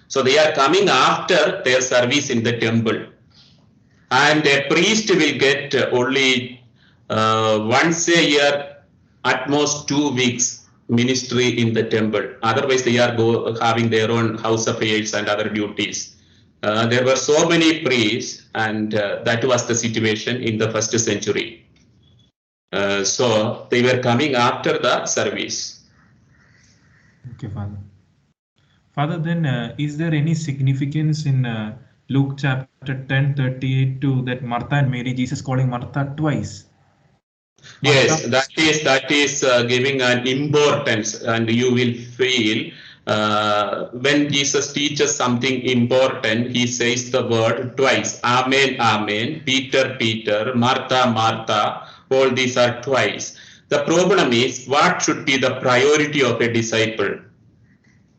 So they are coming after their service in the temple. And a priest will get only once a year, at most 2 weeks ministry in the temple. Otherwise, they are having their own house affairs and other duties. There were so many priests, and that was the situation in the first century. So they were coming after the service. Okay, Father. Father, then is there any significance in Luke chapter 10:38 to that Martha and Mary, Jesus calling Martha twice? Yes, that is giving an importance, and you will feel when Jesus teaches something important, he says the word twice. Amen, amen. Peter, Peter. Martha, Martha. All these are twice. The problem is, what should be the priority of a disciple?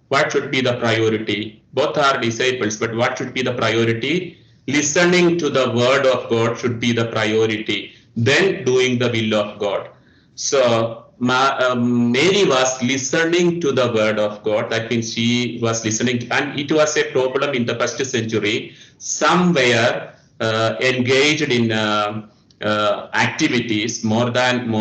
What should be the priority? Both are disciples, but what should be the priority? Listening to the word of God should be the priority, then doing the will of God. So Mary was listening to the word of God. That means she was listening, and it was a problem in the first century. Some were engaged in activities more than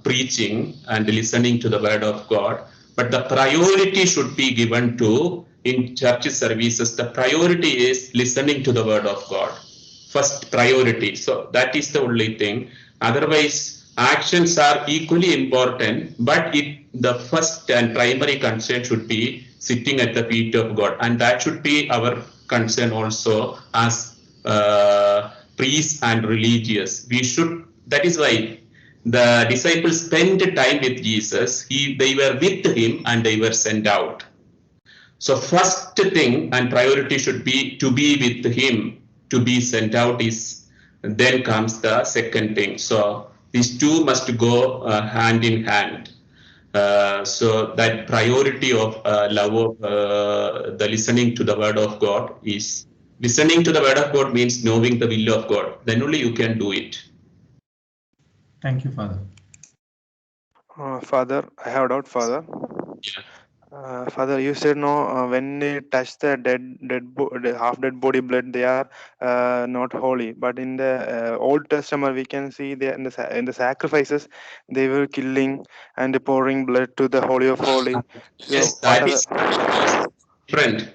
preaching and listening to the word of God. But the priority should be given to, in church services, the priority is listening to the word of God. First priority. So that is the only thing. Otherwise, actions are equally important, but the first and primary concern should be sitting at the feet of God. And that should be our concern also as priests and religious. That is why the disciples spent time with Jesus. They were with him and they were sent out. So first thing and priority should be to be with him, to be sent out then comes the second thing. So these two must go hand in hand. So that priority of love of the listening to the word of God is listening to the word of God means knowing the will of God. Then only you can do it. Thank you, Father. Father, I have a doubt, Father. Yeah. Father, you said no. When they touch the half dead body blood, they are not holy. But in the Old Testament, we can see in the sacrifices, they were killing and pouring blood to the Holy of Holy. So Yes, that is different.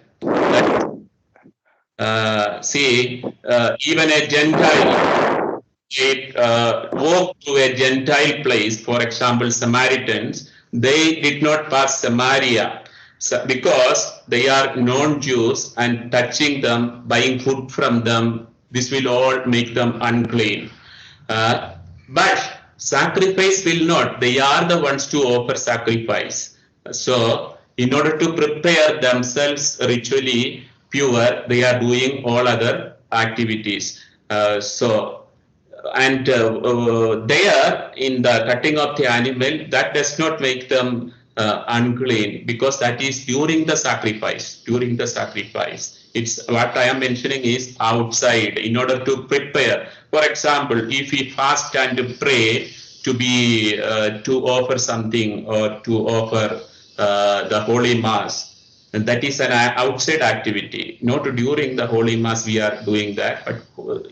Even a Gentile, walk to a Gentile place, for example, Samaritans, they did not pass Samaria because they are non-Jews, and touching them, buying food from them, this will all make them unclean. But sacrifice will not. They are the ones to offer sacrifice. So in order to prepare themselves ritually pure, they are doing all other activities. There in the cutting of the animal, that does not make them unclean, because that is during the sacrifice. It's what I am mentioning is outside, in order to prepare. For example, if we fast and pray to offer something, or to offer the Holy Mass, and that is an outside activity. Not during the Holy Mass we are doing that, but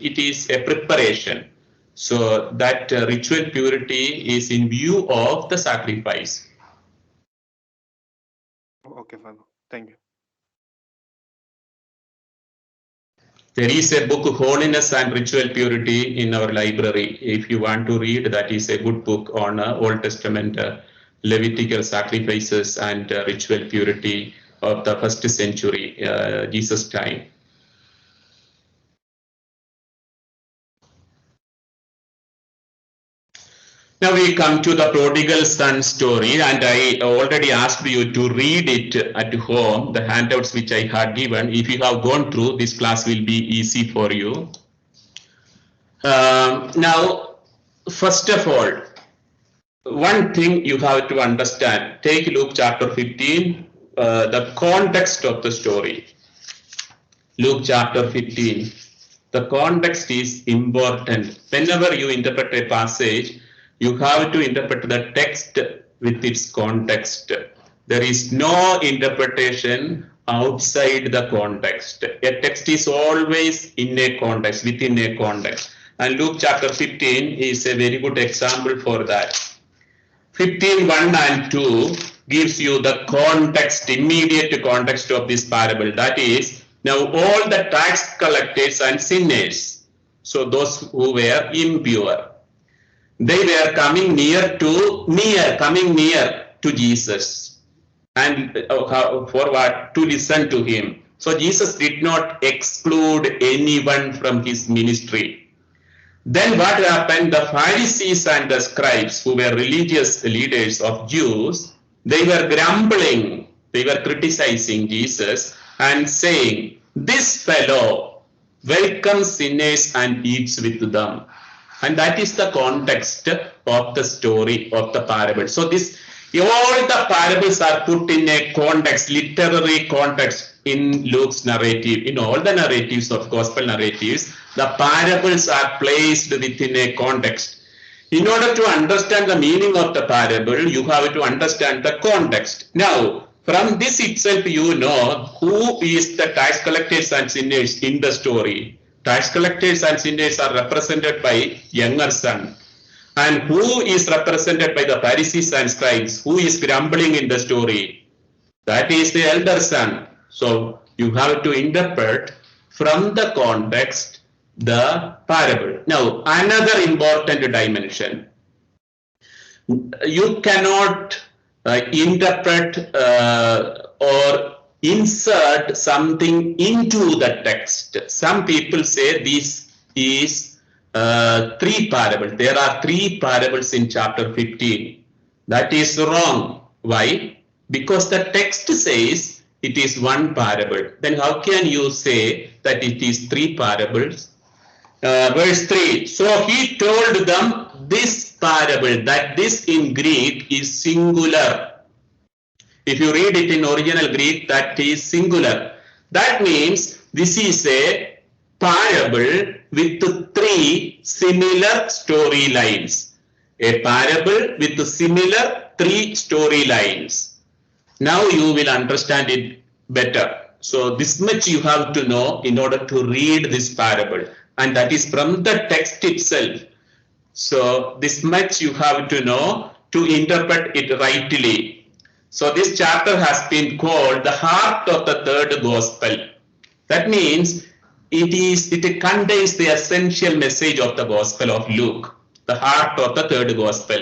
it is a preparation. So that ritual purity is in view of the sacrifice. okay, Father. Thank you. There is a book, Holiness and Ritual Purity, in our library. If you want to read, that is a good book on Old Testament Levitical sacrifices and ritual purity of the first century, Jesus' time. Now we come to the prodigal son story, and I already asked you to read it at home, the handouts which I had given. If you have gone through, this class will be easy for you. Now, first of all, one thing you have to understand, take Luke chapter 15, the context of the story. Luke chapter 15, the context is important. Whenever you interpret a passage, you have to interpret the text with its context. There is no interpretation outside the context. A text is always in a context, within a context. And Luke chapter 15 is a very good example for that. 15:1 and 2 gives you the context, immediate context of this parable. That is, now all the tax collectors and sinners, so those who were impure, they were coming near to Jesus, and for what? To listen to him. So Jesus did not exclude anyone from his ministry. Then what happened? The Pharisees and the scribes, who were religious leaders of Jews, they were grumbling, they were criticizing Jesus and saying, "This fellow welcomes sinners and eats with them." And that is the context of the story of the parable. So all the parables are put in a context, literary context in Luke's narrative. In all the narratives of gospel narratives, the parables are placed within a context. In order to understand the meaning of the parable, you have to understand the context. Now, from this itself, you know who is the tax collectors and sinners in the story. Tax collectors and sinners are represented by younger son. And who is represented by the Pharisees and scribes? Who is grumbling in the story? That is the elder son. So you have to interpret from the context the parable. Now, another important dimension. You cannot interpret or insert something into the text. Some people say this is three parables. There are three parables in chapter 15. That is wrong. Why? Because the text says it is one parable. Then how can you say that it is three parables? Verse 3. So he told them this parable, that this in Greek is singular. If you read it in original Greek, that is singular. That means this is a parable with three similar storylines. A parable with similar three storylines. Now you will understand it better. So this much you have to know in order to read this parable. And that is from the text itself. So this much you have to know to interpret it rightly. So this chapter has been called the heart of the third gospel. That means it contains the essential message of the gospel of Luke, the heart of the third gospel.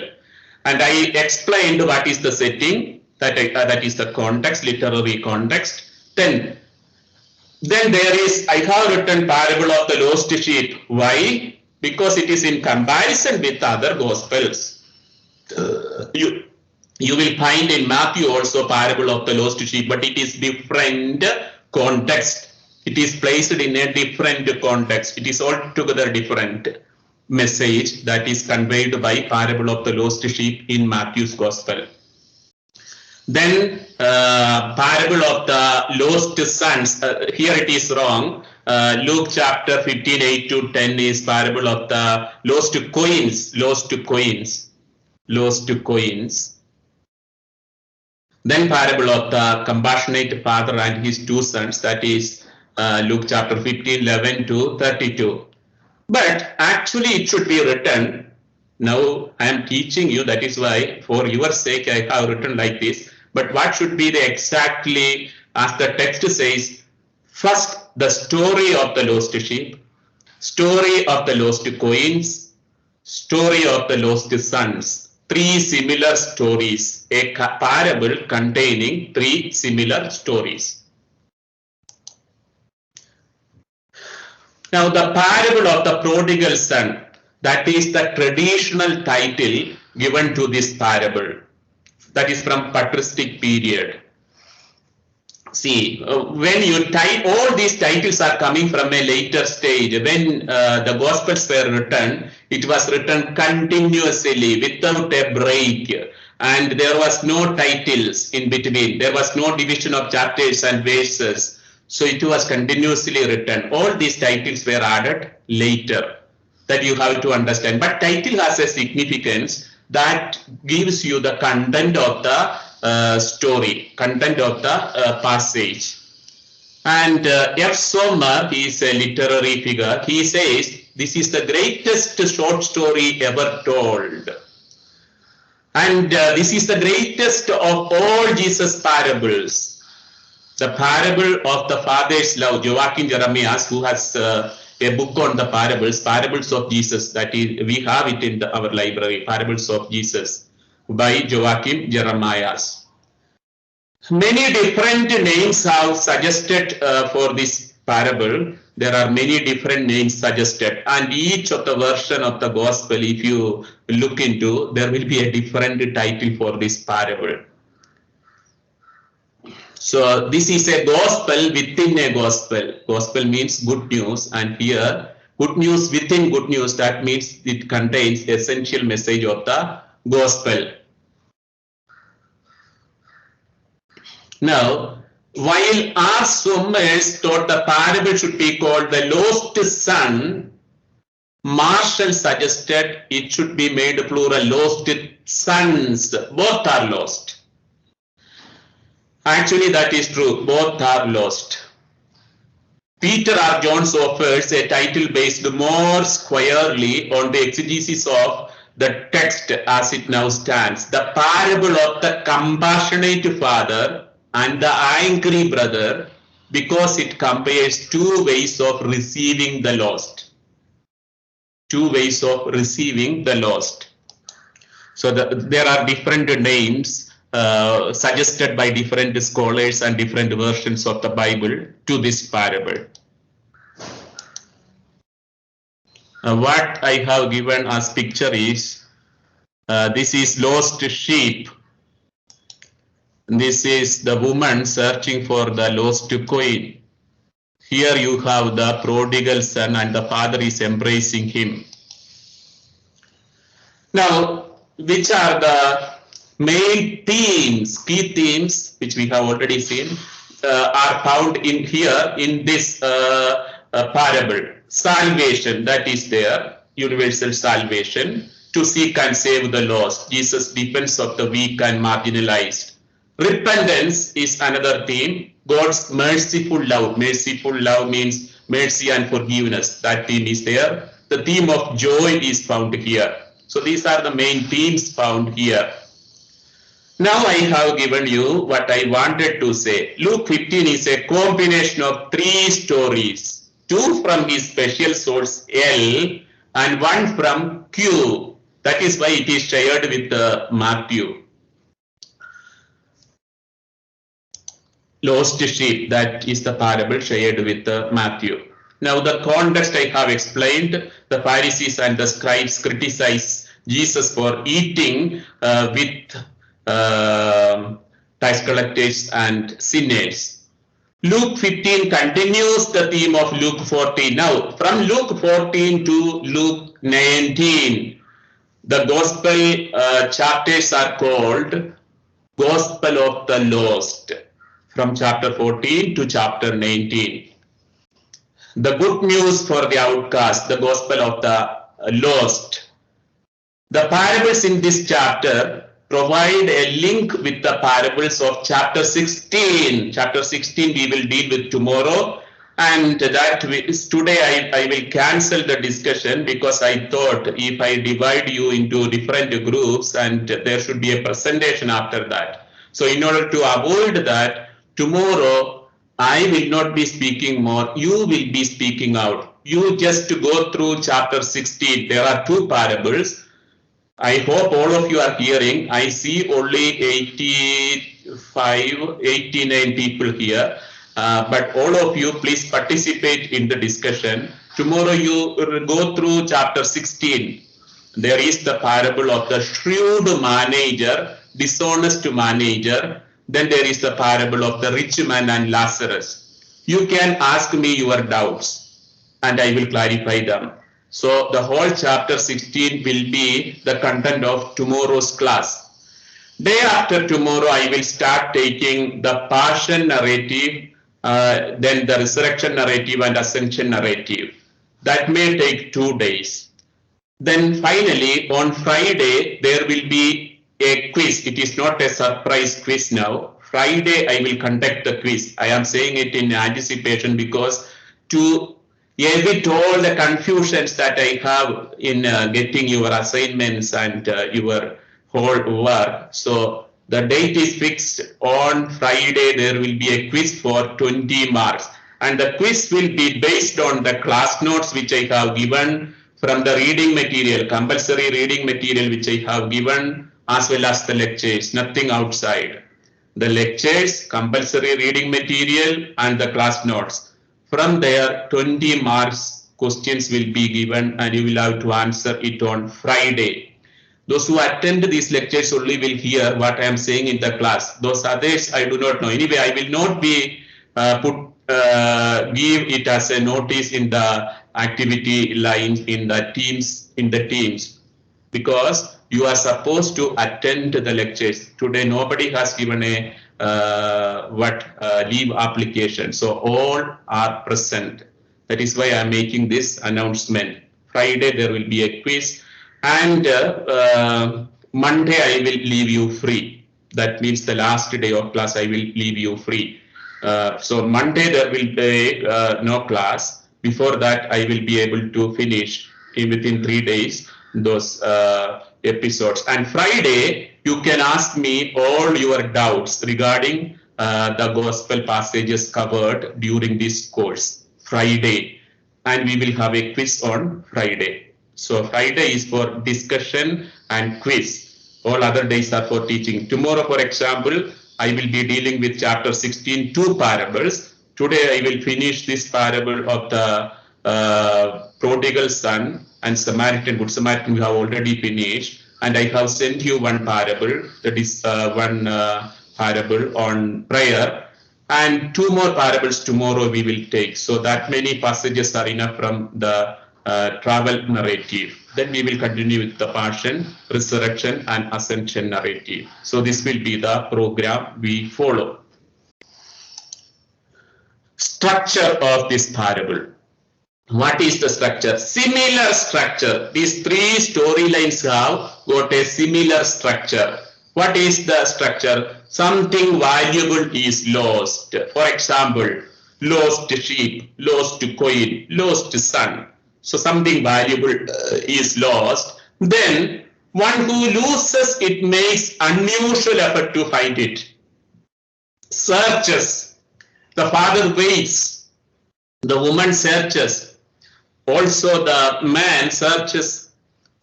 And I explained what is the setting, that is the context, literary context. Then there is, I have written parable of the lost sheep. Why? Because it is in comparison with other gospels. You will find in Matthew also parable of the lost sheep, but it is different context. It is placed in a different context. It is altogether different message that is conveyed by parable of the lost sheep in Matthew's gospel. Then parable of the lost sons. Here it is wrong. Luke chapter 15, 8 to 10 is parable of the lost coins. Then parable of the compassionate father and his two sons, that is Luke chapter 15, 11 to 32. But actually it should be written, now I am teaching you, that is why for your sake I have written like this. But what should be the exactly, as the text says, first the story of the lost sheep, story of the lost coins, story of the lost sons. Three similar stories, a parable containing three similar stories. Now the parable of the prodigal son. That is the traditional title given to this parable. That is from patristic period. See, when you type, all these titles are coming from a later stage. When the Gospels were written, it was written continuously without a break, and there was no titles in between. There was no division of chapters and verses. So it was continuously written. All these titles were added later. That you have to understand. But title has a significance that gives you the content of the story, content of the passage. And F. Sommer, he is a literary figure, he says, this is the greatest short story ever told. And this is the greatest of all Jesus' parables. The parable of the Father's love. Joachim Jeremias, who has a book on the parables of Jesus, that is, we have it in our library, Parables of Jesus, by Joachim Jeremias. Many different names have suggested for this parable. There are many different names suggested, and each of the version of the gospel, if you look into, there will be a different title for this parable. So this is a gospel within a gospel. Gospel means good news, and here good news within good news, that means it contains the essential message of the gospel. Now, while R. Sommers thought the parable should be called the lost son, Marshall suggested it should be made plural, lost sons. Both are lost. Actually, that is true. Both are lost. Peter R. Jones offers a title based more squarely on the exegesis of the text as it now stands. The parable of the compassionate father and the angry brother, because it compares two ways of receiving the lost. Two ways of receiving the lost. So there are different names suggested by different scholars and different versions of the Bible to this parable. What I have given as picture is, this is lost sheep. This is the woman searching for the lost coin. Here you have the prodigal son and the father is embracing him. Now, which are the main themes, key themes, which we have already seen, are found in here in this parable. Salvation, that is there, universal salvation, to seek and save the lost. Jesus' defense of the weak and marginalized. Repentance is another theme. God's merciful love. Merciful love means mercy and forgiveness. That theme is there. The theme of joy is found here. So these are the main themes found here. Now I have given you what I wanted to say. Luke 15 is a combination of three stories. Two from his special source L and one from Q. That is why it is shared with Matthew. Lost sheep, that is the parable shared with Matthew. Now the context I have explained. The Pharisees and the scribes criticize Jesus for eating with tax collectors and sinners. Luke 15 continues the theme of Luke 14. Now, from Luke 14 to Luke 19, the gospel chapters are called Gospel of the Lost, from chapter 14 to chapter 19. The good news for the outcast, the gospel of the lost. The parables in this chapter provide a link with the parables of chapter 16. Chapter 16 we will deal with tomorrow, and that today I will cancel the discussion because I thought if I divide you into different groups and there should be a presentation after that. So in order to avoid that, tomorrow I will not be speaking more, you will be speaking out. You just go through chapter 16. There are two parables. I hope all of you are hearing. I see only 89 people here. But all of you, please participate in the discussion Tomorrow you go through chapter 16. There is the parable of the shrewd manager, dishonest manager. Then there is the parable of the rich man and Lazarus. You can ask me your doubts and I will clarify them. So the whole chapter 16 will be the content of tomorrow's class. Day after tomorrow, I will start taking the passion narrative, then the resurrection narrative and ascension narrative. That may take 2 days. Then finally, on Friday, there will be a quiz. It is not a surprise quiz now. Friday, I will conduct the quiz. I am saying it in anticipation because to evit all the confusions that I have in getting your assignments and your whole work. So the date is fixed on Friday. There will be a quiz for 20 marks. And the quiz will be based on the class notes which I have given from the reading material, compulsory reading material which I have given, as well as the lectures, nothing outside. The lectures, compulsory reading material and the class notes. From there, 20 marks questions will be given and you will have to answer it on Friday. Those who attend these lectures only will hear what I am saying in the class. Those others, I do not know. Anyway, I will not be give it as a notice in the activity line in the teams, because you are supposed to attend the lectures. Today, nobody has given a leave application. So all are present. That is why I am making this announcement. Friday, there will be a quiz. And Monday, I will leave you free. That means the last day of class, I will leave you free. So Monday, there will be no class. Before that, I will be able to finish within 3 days those episodes. And Friday, you can ask me all your doubts regarding the gospel passages covered during this course, Friday. And we will have a quiz on Friday. So Friday is for discussion and quiz. All other days are for teaching. Tomorrow, for example, I will be dealing with chapter 16, 2 parables. Today, I will finish this parable of the prodigal son and Samaritan, Good Samaritan we have already finished. And I have sent you one parable, that is one parable on prayer. And 2 more parables tomorrow we will take. So that many passages are enough from the travel narrative. Then we will continue with the passion, resurrection and ascension narrative. So this will be the program we follow. Structure of this parable. What is the structure? Similar structure. These 3 storylines have got a similar structure. What is the structure? Something valuable is lost. For example, lost sheep, lost coin, lost son. So something valuable is lost. Then one who loses it makes unusual effort to find it. Searches. The father waits. The woman searches. Also the man searches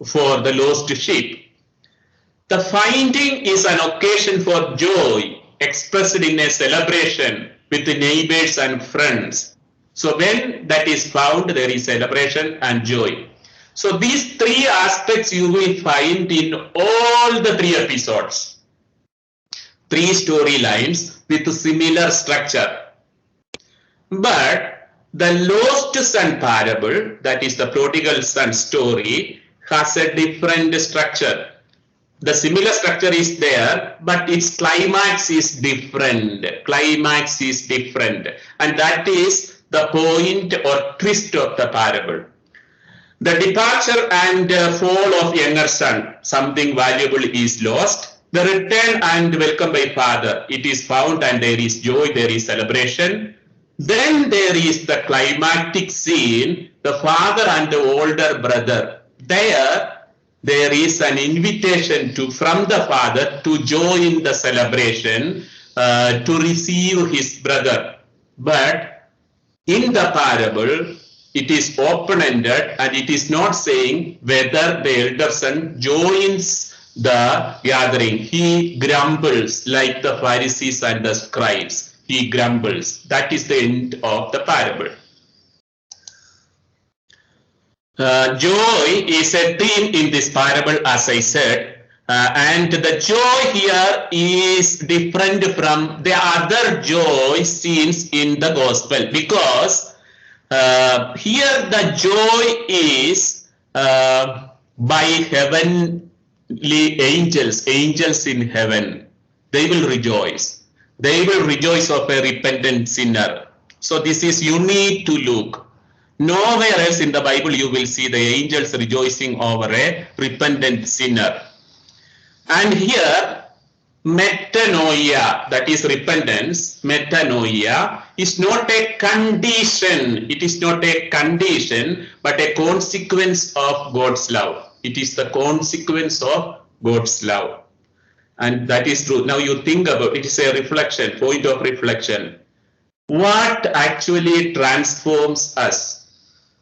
for the lost sheep. The finding is an occasion for joy expressed in a celebration with the neighbors and friends. So when that is found, there is celebration and joy. So these 3 aspects you will find in all the 3 episodes. 3 storylines with similar structure. But the lost son parable, that is the prodigal son story, has a different structure. The similar structure is there, but its climax is different. Climax is different. And that is the point or twist of the parable. The departure and fall of younger son, something valuable is lost. The return and welcome by father, it is found and there is joy, there is celebration. Then there is the climactic scene, the father and the older brother. There is an invitation from the father to join the celebration, to receive his brother. But in the parable, it is open-ended and it is not saying whether the elder son joins the gathering. He grumbles like the Pharisees and the scribes. He grumbles. That is the end of the parable. Joy is a theme in this parable, as I said, and the joy here is different from the other joy scenes in the gospel, because here the joy is by heavenly angels, angels in heaven. They will rejoice. They will rejoice of a repentant sinner. So this is unique to Luke. Nowhere else in the Bible you will see the angels rejoicing over a repentant sinner. And here, metanoia, that is repentance, metanoia is not a condition. It is not a condition, but a consequence of God's love. It is the consequence of God's love. And that is true. Now you think about it, is a reflection, point of reflection. What actually transforms us?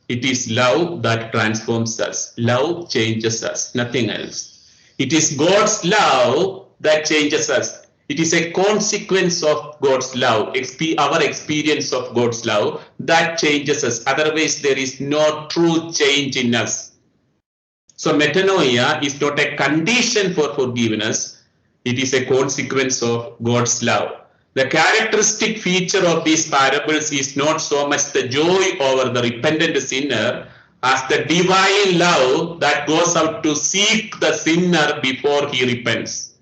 It is love that transforms us. Love changes us, nothing else. It is God's love that changes us. It is a consequence of God's love, our experience of God's love that changes us. Otherwise, there is no true change in us. So metanoia is not a condition for forgiveness. It is a consequence of God's love. The characteristic feature of these parables is not so much the joy over the repentant sinner as the divine love that goes out to seek the sinner before he repents.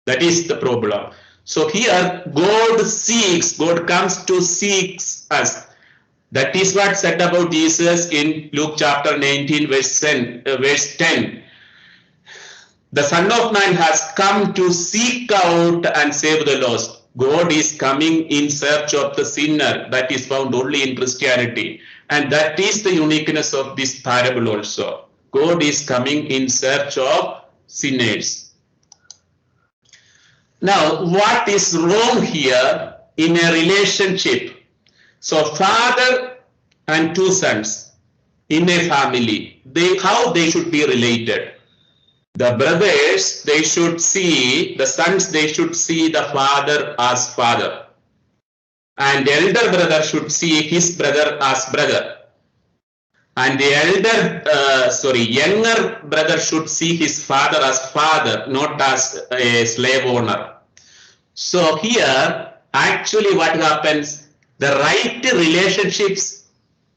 That is the problem. So here God seeks, God comes to seek us. That is what said about Jesus in Luke chapter 19 verse 10. The Son of Man has come to seek out and save the lost. God is coming in search of the sinner. That is found only in Christianity. And that is the uniqueness of this parable also. God is coming in search of sinners. Now, what is wrong here in a relationship? So, father and two sons in a family, how they should be related? The brothers, they should see, the sons, they should see the father as father. And the elder brother should see his brother as brother. And the younger brother should see his father as father, not as a slave owner. So here, actually what happens, the right relationships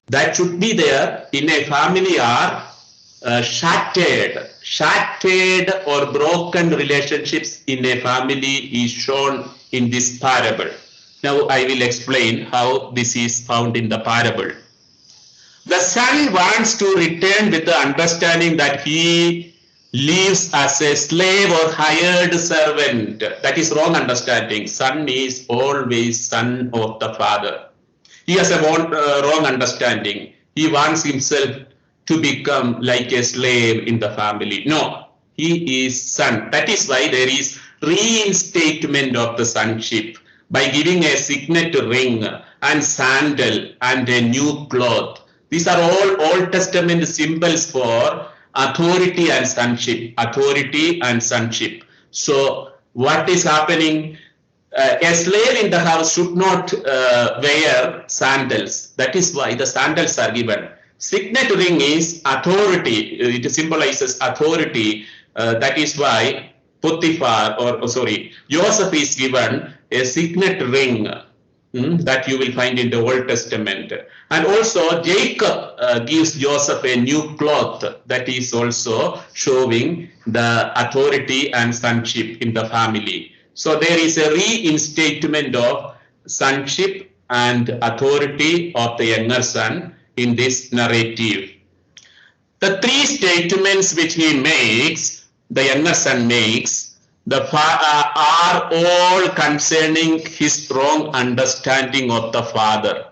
that should be there in a family are shattered or broken relationships in a family is shown in this parable. Now I will explain how this is found in the parable. The son wants to return with the understanding that he lives as a slave or hired servant. That is wrong understanding. Son is always son of the father. He has a wrong understanding. He wants himself to become like a slave in the family. No, he is son. That is why there is reinstatement of the sonship by giving a signet ring and sandal and a new cloth. These are all Old Testament symbols for authority and sonship. Authority and sonship. So what is happening? A slave in the house should not wear sandals. That is why the sandals are given. Signet ring is authority. It symbolizes authority. That is why Joseph is given a signet ring that you will find in the Old Testament. And also Jacob gives Joseph a new cloth that is also showing the authority and sonship in the family. So there is a reinstatement of sonship and authority of the younger son in this narrative. The three statements which he makes, the younger son makes, are all concerning his wrong understanding of the father.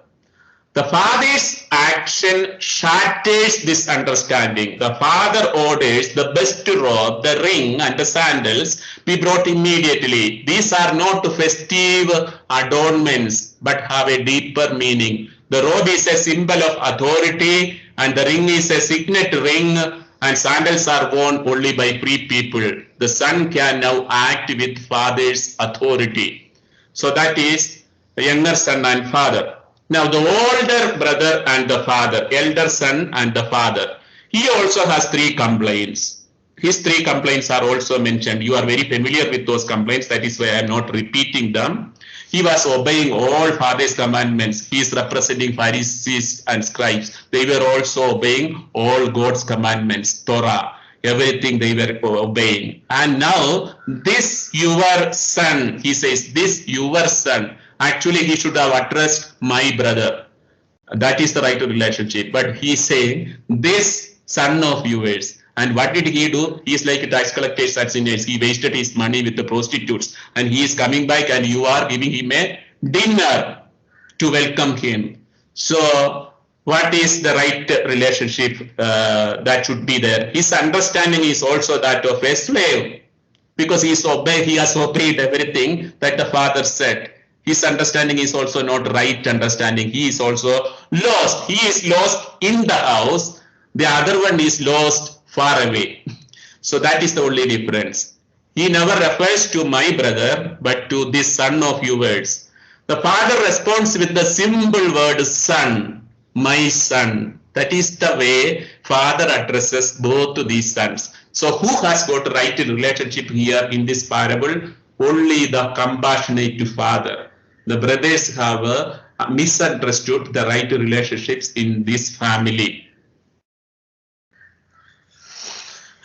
The father's action shatters this understanding. The father orders the best robe, the ring, and the sandals be brought immediately. These are not festive adornments, but have a deeper meaning. The robe is a symbol of authority, and the ring is a signet ring, and sandals are worn only by free people. The son can now act with father's authority. So that is the younger son and father. Now the older brother and the father, elder son and the father. He also has 3 complaints. His 3 complaints are also mentioned. You are very familiar with those complaints. That is why I am not repeating them. He was obeying all Father's commandments. He is representing Pharisees and scribes. They were also obeying all God's commandments, Torah, everything they were obeying. And now this your son, he says, this your son. Actually, he should have addressed my brother. That is the right relationship. But he is saying, this son of yours. And what did he do? He is like a tax collector and sinners. He wasted his money with the prostitutes. And he is coming back and you are giving him a dinner to welcome him. So what is the right relationship that should be there? His understanding is also that of a slave. Because he has obeyed everything that the father said. His understanding is also not right understanding. He is also lost. He is lost in the house. The other one is lost far away. So that is the only difference. He never refers to my brother, but to this son of yours. The father responds with the simple word son, my son. That is the way father addresses both these sons. So who has got right relationship here in this parable? Only the compassionate father. The brothers have misunderstood the right relationships in this family.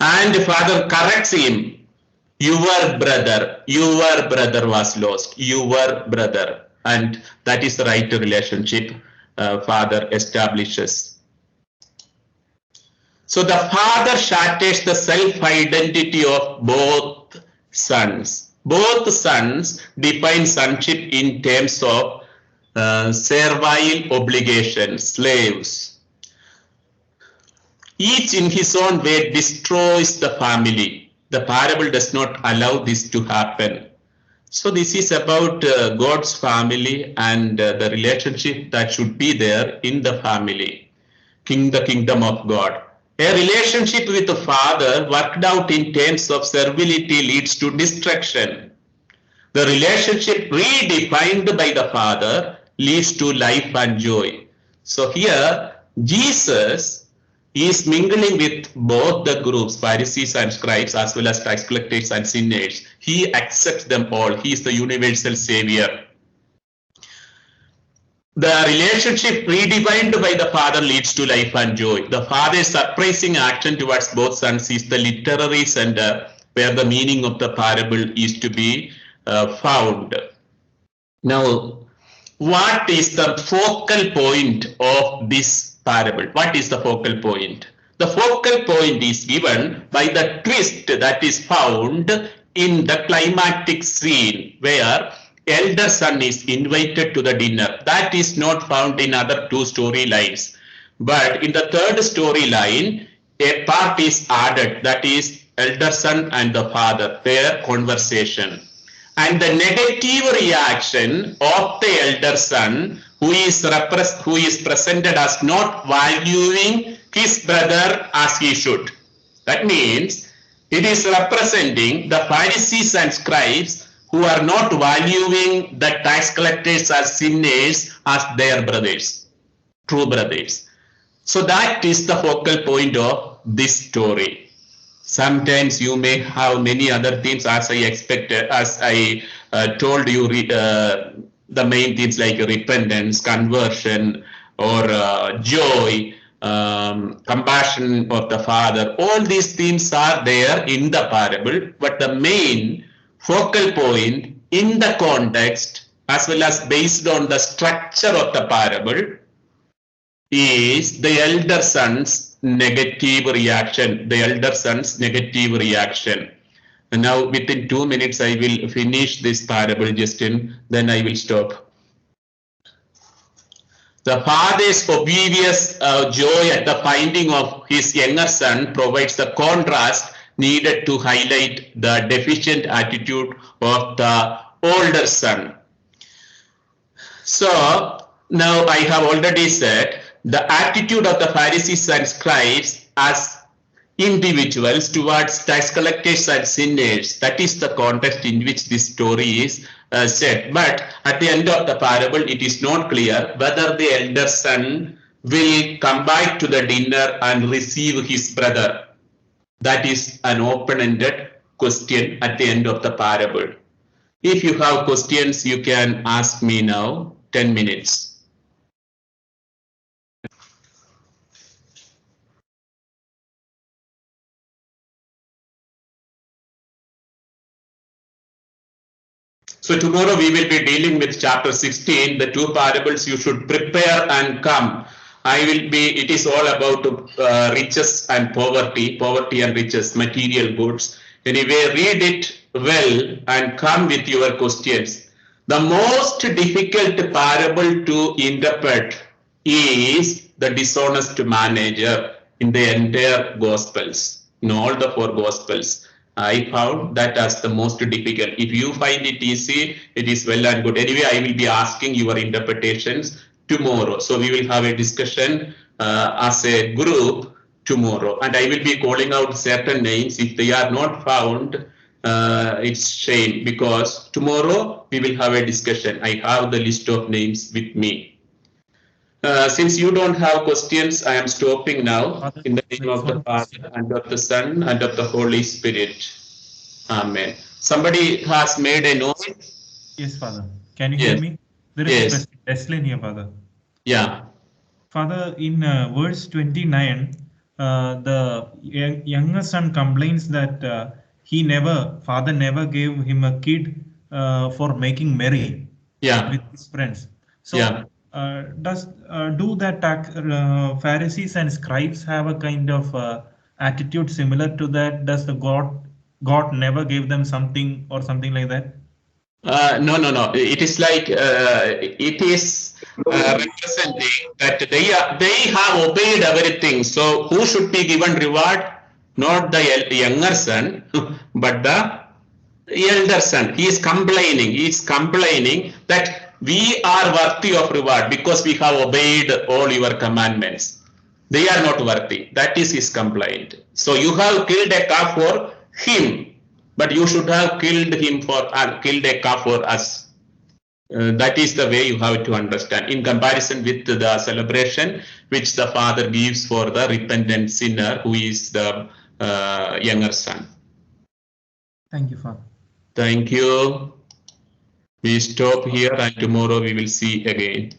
And the father corrects him. Your brother was lost. Your brother. And that is the right relationship father establishes. So the father shatters the self-identity of both sons. Both sons define sonship in terms of servile obligations, slaves. Each in his own way destroys the family. The parable does not allow this to happen. So this is about God's family and the relationship that should be there in the family, the kingdom of God. A relationship with the father worked out in terms of servility leads to destruction. The relationship redefined by the father leads to life and joy. So here Jesus is mingling with both the groups, Pharisees and scribes, as well as tax collectors and sinners. He accepts them all. He is the universal savior. The relationship redefined by the father leads to life and joy. The father's surprising action towards both sons is the literary center where the meaning of the parable is to be found. Now, what is the focal point of this parable? What is the focal point? The focal point is given by the twist that is found in the climactic scene where elder son is invited to the dinner. That is not found in other 2 storylines. But in the 3rd storyline, a part is added, that is elder son and the father, their conversation. And the negative reaction of the elder son who is presented as not valuing his brother as he should. That means it is representing the Pharisees and scribes who are not valuing the tax collectors as sinners as their brothers, true brothers. So that is the focal point of this story. Sometimes you may have many other themes as I expected, as I told you, the main themes like repentance, conversion, or joy, compassion of the father. All these themes are there in the parable, but the main focal point in the context as well as based on the structure of the parable is the elder son's negative reaction. The elder son's negative reaction. And now within 2 minutes I will finish this parable, Justin, then I will stop. The father's obvious joy at the finding of his younger son provides the contrast needed to highlight the deficient attitude of the older son. So now I have already said the attitude of the Pharisees and scribes as individuals towards tax collectors and sinners. That is the context in which this story is said. But at the end of the parable, it is not clear whether the elder son will come back to the dinner and receive his brother? That is an open-ended question at the end of the parable. If you have questions, you can ask me now, 10 minutes. So tomorrow we will be dealing with chapter 16, the two parables you should prepare and come. It is all about riches and poverty and riches, material goods. Anyway, read it well and come with your questions. The most difficult parable to interpret is the dishonest manager in the entire Gospels, in all the four Gospels. I found that as the most difficult. If you find it easy, it is well and good. Anyway, I will be asking your interpretations tomorrow. So we will have a discussion as a group tomorrow. And I will be calling out certain names. If they are not found, it's shame, because tomorrow we will have a discussion. I have the list of names with me. Since you don't have questions, I am stopping now. In the name of the Father, and of the Son, and of the Holy Spirit. Amen. Somebody has made a noise? Yes, Father. Can you hear me? There is a question. Deslin here, Father. Yeah. Father, in verse 29, the younger son complains that father never gave him a kid for making merry with his friends. So do that Pharisees and scribes have a kind of attitude similar to that? Does the God never gave them something or something like that? No. It is like it is representing that they have obeyed everything. So who should be given reward? Not the younger son, but the elder son. He is complaining. He is complaining that we are worthy of reward because we have obeyed all your commandments. They are not worthy. That is his complaint. So you have killed a calf for him, but you should have killed a calf for us. That is the way you have to understand, in comparison with the celebration which the father gives for the repentant sinner who is the younger son. Thank you, Father. Thank you. We stop here and tomorrow we will see again.